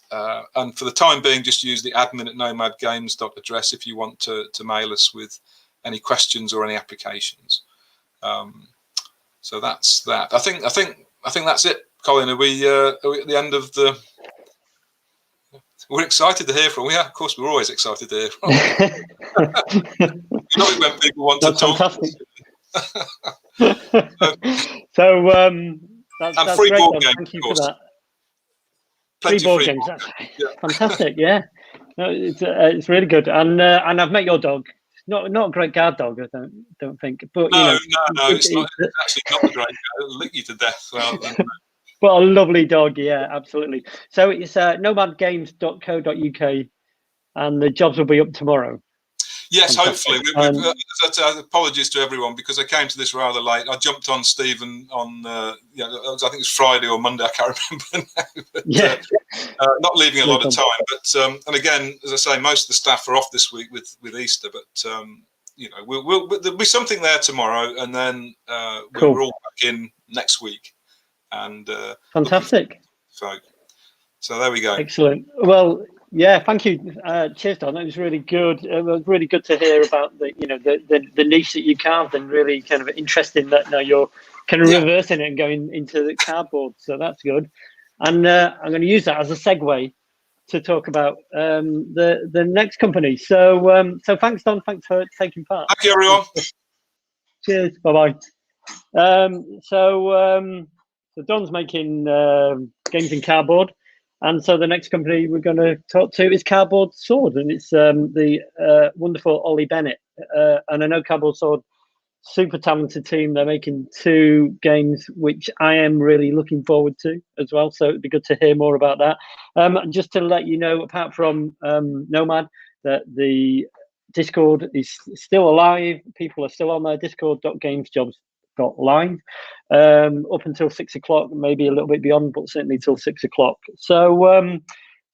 L: and for the time being, just use the admin@nomadgames.address if you want to mail us with any questions or any applications. So that's that. I think that's it, Colin. Are we at the end of the? We're excited to hear from. Yeah, of course, we're always excited to hear from. You know it when people want
B: that's
L: to talk.
B: Fantastic. So that's
L: free
B: great.
L: board games,
B: Thank you
L: of
B: for that.
L: Plenty
B: free board
L: free
B: games.
L: board
B: That's
L: yeah.
B: fantastic. Yeah, no, it's really good. And I've met your dog. Not a great guard dog, I don't think. But
L: no, it's actually not a great. It'll lick you to death. Rather than,
B: but a lovely dog, yeah, absolutely. So it's nomadgames.co.uk, and the jobs will be up tomorrory.
L: Yes,
B: Fantastic.
L: hopefully. Apologies to everyone because I came to this rather late. I jumped on Stephen on, I think it was Friday or Monday. I can't remember now. But,
B: yeah.
L: Not leaving a lot of time. But and again, as I say, most of the staff are off this week with Easter. But there'll be something there tomorrow, and then
B: Cool.
L: we're all back in next week. And
B: fantastic.
L: So there we go.
B: Excellent. Well, yeah, thank you. Cheers, Don. It was really good. It was really good to hear about the niche that you carved, and really kind of interesting that now you're kind of reversing it and going into the cardboard. So that's good. And I'm going to use that as a segue to talk about the next company. So thanks, Don. Thanks for taking part.
L: Thank you, everyone.
B: Cheers. Bye bye. So Don's making games in cardboard, and so the next company we're going to talk to is Cardboard Sword, and it's the wonderful Ollie Bennett. And I know Cardboard Sword, super talented team. They're making 2 games which I am really looking forward to as well, so it'd be good to hear more about that. Just to let you know, apart from Nomad, that the Discord is still alive. People are still on their discord.gamesjobs.live up until 6 o'clock, maybe a little bit beyond, but certainly till 6 o'clock. So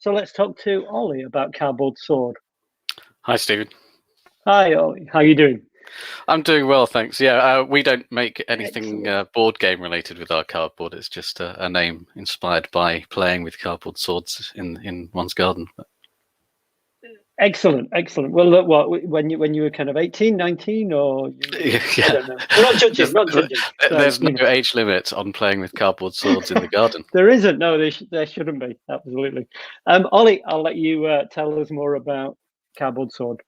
B: let's talk to Ollie about Cardboard Sword.
M: Hi, Stephen.
B: Hi, Ollie. How are you doing?
M: I'm doing well, thanks. Yeah, we don't make anything board game related with our cardboard. It's just a name inspired by playing with cardboard swords in one's garden.
B: Excellent. Well, look, what when you were kind of 18, 19, or
M: yeah.
B: I don't know. We're not judging.
M: There's no age limit on playing with cardboard swords in the garden.
B: There isn't. No, there shouldn't be. Absolutely. Ollie, I'll let you tell us more about Cardboard Sword.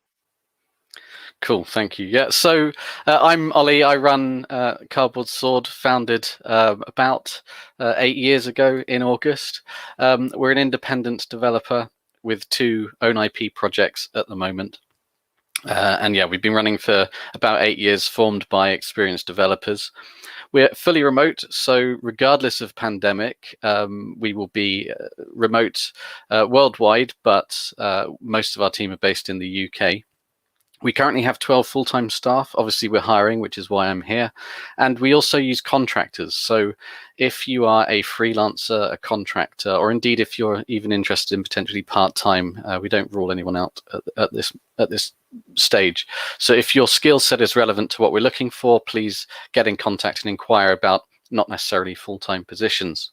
M: Cool, thank you. Yeah, so I'm Ollie. I run Cardboard Sword, founded about 8 years ago in August. We're an independent developer with 2 own IP projects at the moment. And yeah, we've been running for about 8 years, formed by experienced developers. We're fully remote, so regardless of pandemic, we will be remote worldwide, but most of our team are based in the UK. We currently have 12 full-time staff. Obviously, we're hiring, which is why I'm here. And we also use contractors. So if you are a freelancer, a contractor, or indeed if you're even interested in potentially part-time, we don't rule anyone out at this stage. So if your skill set is relevant to what we're looking for, please get in contact and inquire about not necessarily full-time positions.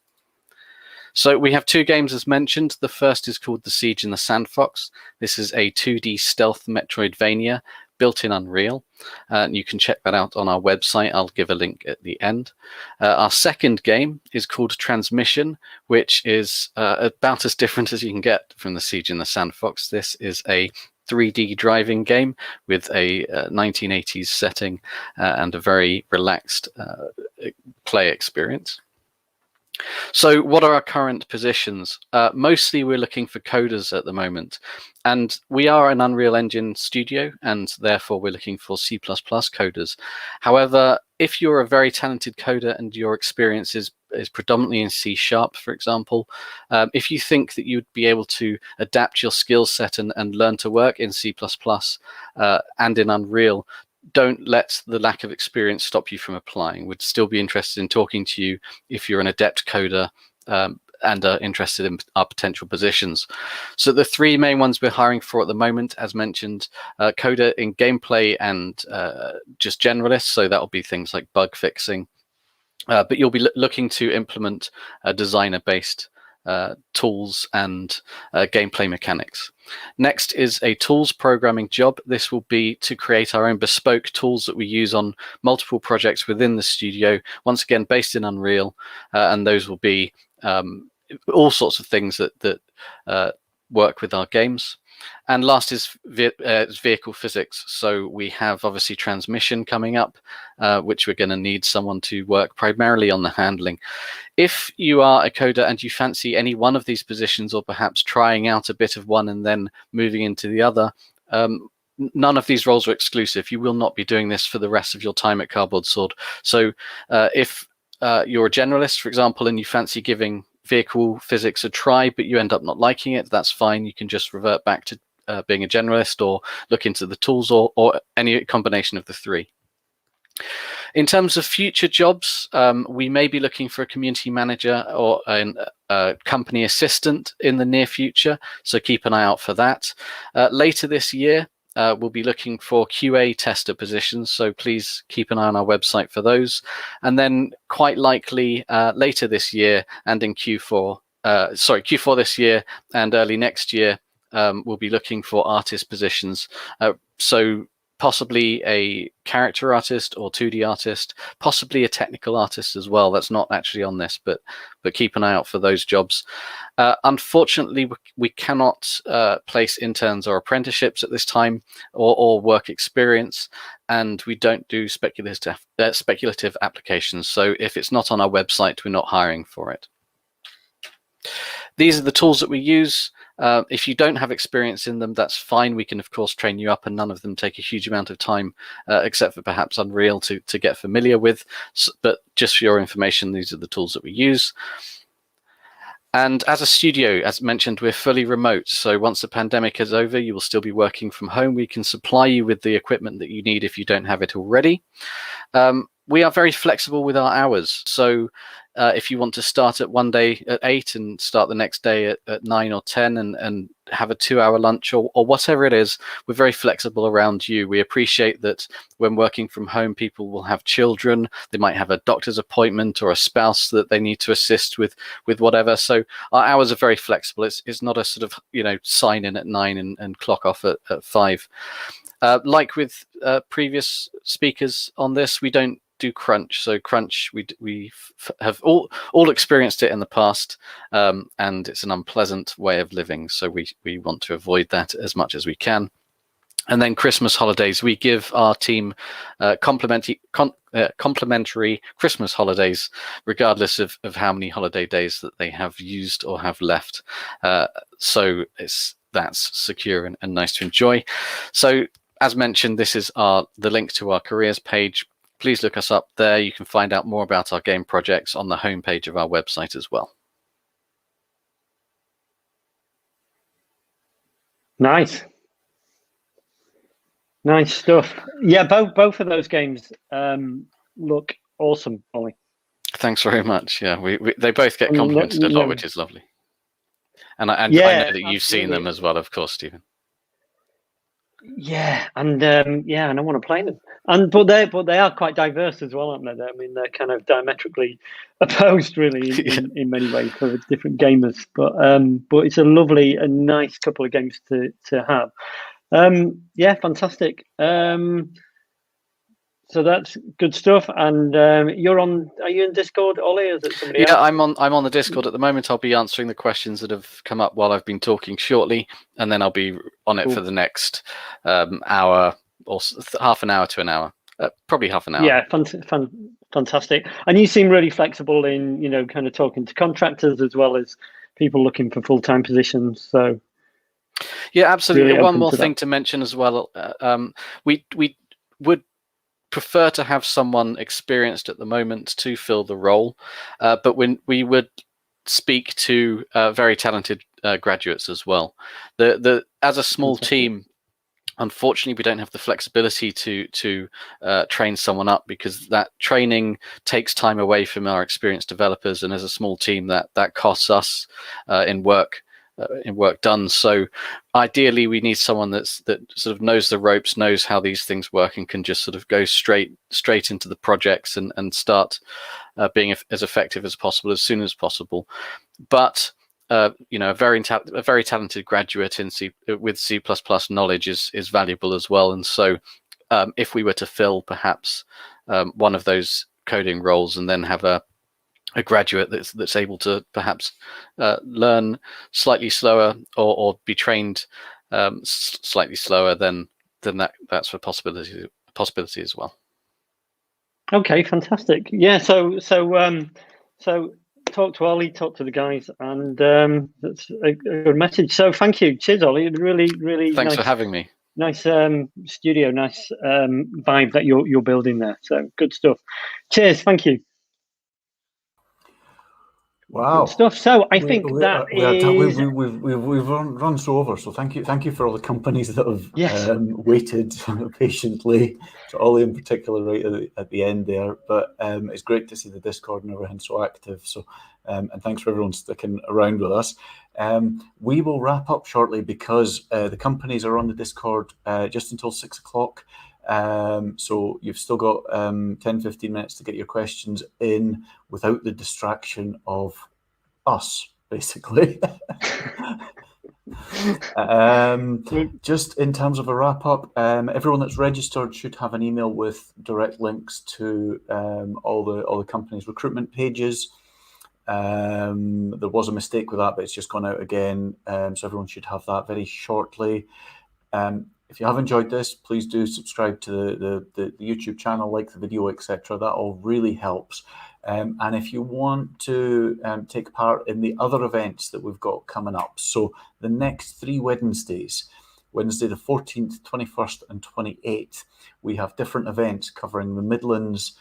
M: So we have 2 games as mentioned. The first is called The Siege in the Sandfox. This is a 2D stealth Metroidvania built in Unreal. You can check that out on our website. I'll give a link at the end. Our second game is called Transmission, which is about as different as you can get from The Siege in the Sandfox. This is a 3D driving game with a 1980s setting and a very relaxed play experience. So what are our current positions? Mostly we're looking for coders at the moment, and we are an Unreal Engine studio, and therefore we're looking for C++ coders. However, if you're a very talented coder and your experience is predominantly in C#, for example, if you think that you'd be able to adapt your skill set and learn to work in C++ and in Unreal, don't let the lack of experience stop you from applying. We'd still be interested in talking to you if you're an adept coder and are interested in our potential positions. So the 3 main ones we're hiring for at the moment, as mentioned, coder in gameplay and just generalists. So that'll be things like bug fixing. But you'll be looking to implement designer-based tools and gameplay mechanics. Next is a tools programming job. This will be to create our own bespoke tools that we use on multiple projects within the studio, once again based in Unreal, and those will be all sorts of things that work with our games. And last is vehicle physics. So we have obviously transmission coming up, which we're going to need someone to work primarily on the handling. If you are a coder and you fancy any one of these positions, or perhaps trying out a bit of one and then moving into the other, none of these roles are exclusive. You will not be doing this for the rest of your time at Cardboard Sword. So if you're a generalist, for example, and you fancy giving vehicle physics a try, but you end up not liking it, that's fine. You can just revert back to being a generalist, or look into the tools, or any combination of the 3. In terms of future jobs, we may be looking for a community manager or a company assistant in the near future, so keep an eye out for that. Later this year, we'll be looking for QA tester positions, so please keep an eye on our website for those. And then quite likely later this year and in Q4 this year and early next year, we'll be looking for artist positions. So possibly a character artist or 2D artist, possibly a technical artist as well. That's not actually on this, but keep an eye out for those jobs. Unfortunately, we cannot place interns or apprenticeships at this time, or work experience, and we don't do speculative applications. So if it's not on our website, we're not hiring for it. These are the tools that we use. If you don't have experience in them, that's fine. We can, of course, train you up, and none of them take a huge amount of time, except for perhaps Unreal to get familiar with. But just for your information, these are the tools that we use. And as a studio, as mentioned, we're fully remote. So once the pandemic is over, you will still be working from home. We can supply you with the equipment that you need if you don't have it already. We are very flexible with our hours. So if you want to start at one day at 8 and start the next day at 9 or 10 and have a 2-hour lunch or whatever it is, we're very flexible around you. We appreciate that when working from home, people will have children. They might have a doctor's appointment or a spouse that they need to assist with whatever. So our hours are very flexible. It's not a sort of, sign in at 9 and clock off at 5. Like with previous speakers on this, we don't do crunch. So crunch, we have all experienced it in the past, and it's an unpleasant way of living. So we want to avoid that as much as we can. And then Christmas holidays, we give our team complimentary Christmas holidays, regardless of how many holiday days that they have used or have left. So that's secure and nice to enjoy. So as mentioned, this is the link to our careers page. Please look us up there. You can find out more about our game projects on the homepage of our website as well.
B: Nice stuff. Yeah, both of those games look awesome, Ollie.
M: Thanks very much. Yeah, they both get complimented a lot, which is lovely. And I know that you've seen them as well, of course, Stephen.
B: Yeah, and I want to play them. But they are quite diverse as well, aren't they? I mean, they're kind of diametrically opposed, really, in many ways for different gamers. But it's a nice couple of games to have. Yeah, fantastic. So that's good stuff. And are you in Discord, Ollie? Or is it somebody else?
M: I'm on the Discord at the moment. I'll be answering the questions that have come up while I've been talking shortly, and then I'll be on it for the next hour or half an hour to an hour, probably half an hour.
B: Yeah, fantastic. And you seem really flexible in kind of talking to contractors as well as people looking for full-time positions. So
M: yeah, absolutely.
B: Really
M: one more thing to mention as well. We would prefer to have someone experienced at the moment to fill the role, but when we would speak to very talented graduates as well. As a small team, unfortunately, we don't have the flexibility to train someone up, because that training takes time away from our experienced developers, and as a small team, that costs us in work done. So ideally we need someone that sort of knows the ropes, knows how these things work, and can just sort of go straight into the projects and start being as effective as possible as soon as possible. But a very talented graduate with C++ knowledge is valuable as well. And so if we were to fill perhaps one of those coding roles and then have a graduate that's able to perhaps learn slightly slower or be trained slightly slower, then that's a possibility as well.
B: Okay, fantastic. Yeah, so talk to Ollie, talk to the guys, and that's a good message. So thank you. Cheers, Ollie. Really
M: thanks
B: nice,
M: for having me.
B: Nice studio, nice vibe that you're building there. So good stuff. Cheers. Thank you.
A: Wow.
B: Good stuff. So I think
A: we've run so over. So thank you for all the companies that have waited patiently. To Ollie in particular, right at the end there. But it's great to see the Discord and everything so active. So and thanks for everyone sticking around with us. We will wrap up shortly because the companies are on the Discord just until 6 o'clock. So you've still got 10-15 minutes to get your questions in without the distraction of us, basically. Just in terms of a wrap up, everyone that's registered should have an email with direct links to all the companies' recruitment pages. There was a mistake with that, but it's just gone out again, so everyone should have that very shortly. If you have enjoyed this, please do subscribe to the YouTube channel, like the video, etc. That all really helps. And if you want to take part in the other events that we've got coming up, so the next 3 Wednesdays, Wednesday the 14th, 21st and 28th, we have different events covering the Midlands,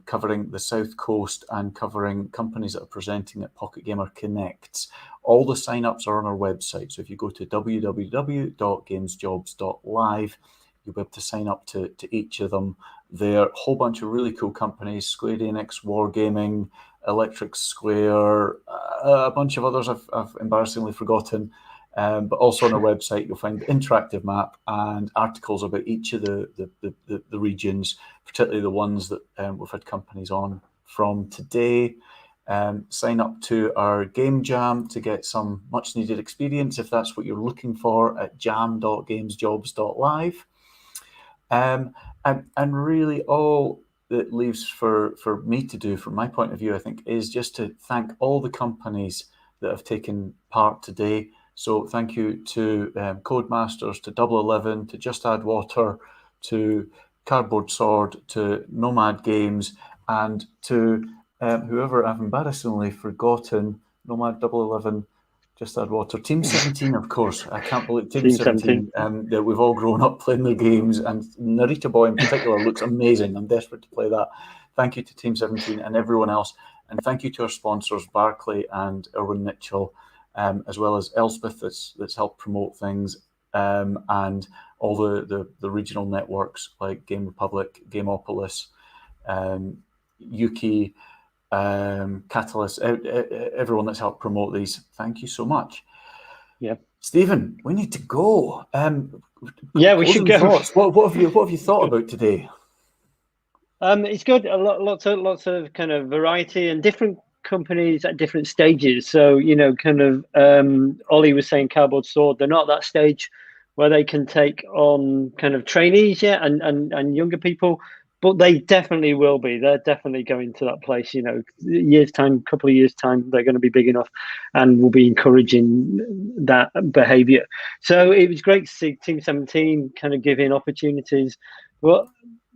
A: covering the South Coast and covering companies that are presenting at Pocket Gamer Connects. All the sign-ups are on our website. So if you go to www.gamesjobs.live, you'll be able to sign up to each of them. There are a whole bunch of really cool companies, Square Enix, Wargaming, Electric Square, a bunch of others I've embarrassingly forgotten. But also on our website, you'll find the interactive map and articles about each of the regions, particularly the ones that we've had companies on from today. Sign up to our game jam to get some much needed experience if that's what you're looking for at jam.gamesjobs.live. And really all that leaves for me to do from my point of view, I think, is just to thank all the companies that have taken part today. So thank you to Codemasters, to Double 11, to Just Add Water, to Cardboard Sword, to Nomad Games, and to whoever I've embarrassingly forgotten, Nomad, Double 11, Just Add Water, Team 17, of course. I can't believe Team 17. That we've all grown up playing their games, and Narita Boy in particular looks amazing. I'm desperate to play that. Thank you to Team 17 and everyone else. And thank you to our sponsors, Barclays and Irwin Mitchell, as well as Elspeth that's helped promote things, and all the regional networks like Game Republic, Gameopolis, Yuki, Catalyst, everyone that's helped promote these. Thank you so much.
B: Yeah,
A: Stephen, we need to go.
B: Yeah, we should go.
A: Thoughts. What have you thought about today?
B: It's good. Lots of kind of variety and different companies at different stages. So, you know, kind of Ollie was saying Cardboard Sword, they're not at that stage where they can take on kind of trainees yet and younger people, but they definitely will be. They're definitely going to that place, you know, couple of years time, they're going to be big enough and will be encouraging that behavior. So it was great to see Team 17 kind of giving opportunities. Well,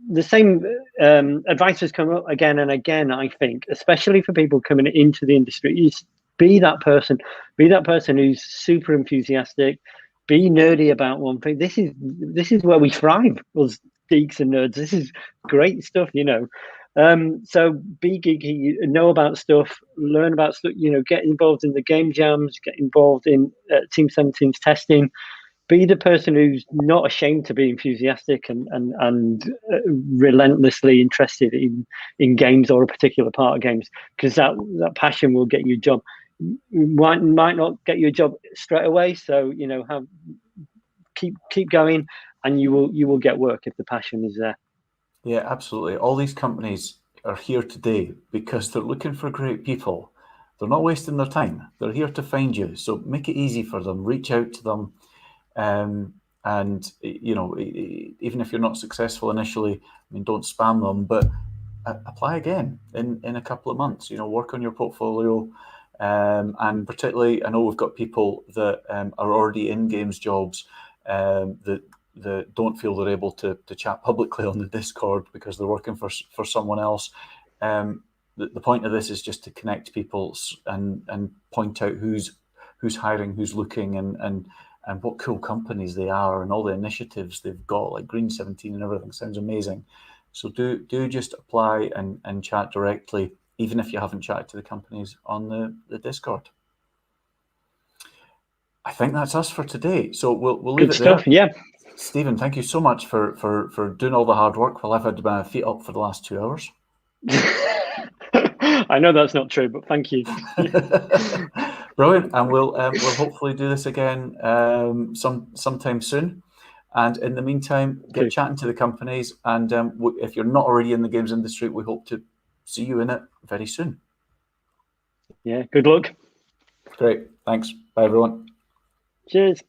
B: the same advice has come up again and again, I think, especially for people coming into the industry, is be that person who's super enthusiastic, be nerdy about one thing. This is where we thrive, us geeks and nerds. This is great stuff, you know. So be geeky, know about stuff, learn about stuff, you know, get involved in the game jams, get involved in Team 17's testing. Be the person who's not ashamed to be enthusiastic and relentlessly interested in games or a particular part of games, because that passion will get you a job. Might not get you a job straight away, so you know, keep going, and you will get work if the passion is there.
A: Yeah, absolutely. All these companies are here today because they're looking for great people. They're not wasting their time. They're here to find you. So make it easy for them. Reach out to them. And you know, even if you're not successful initially, I mean, don't spam them, but apply again in a couple of months. You know, work on your portfolio, and particularly, I know we've got people that are already in games jobs that don't feel they're able to chat publicly on the Discord because they're working for someone else. The point of this is just to connect people and point out who's hiring, who's looking, and what cool companies they are, and all the initiatives they've got, like Green 17 and everything. Sounds amazing. So do just apply and chat directly even if you haven't chatted to the companies on the Discord. I think that's us for today. So we'll leave it there.
B: Good stuff, yeah.
A: Stephen, thank you so much for doing all the hard work while I've had my feet up for the last 2 hours.
B: I know that's not true, but thank you.
A: Brilliant, and we'll hopefully do this again sometime soon. And in the meantime, get chatting to the companies. And if you're not already in the games industry, we hope to see you in it very soon.
B: Yeah, good luck.
A: Great, thanks. Bye, everyone.
B: Cheers.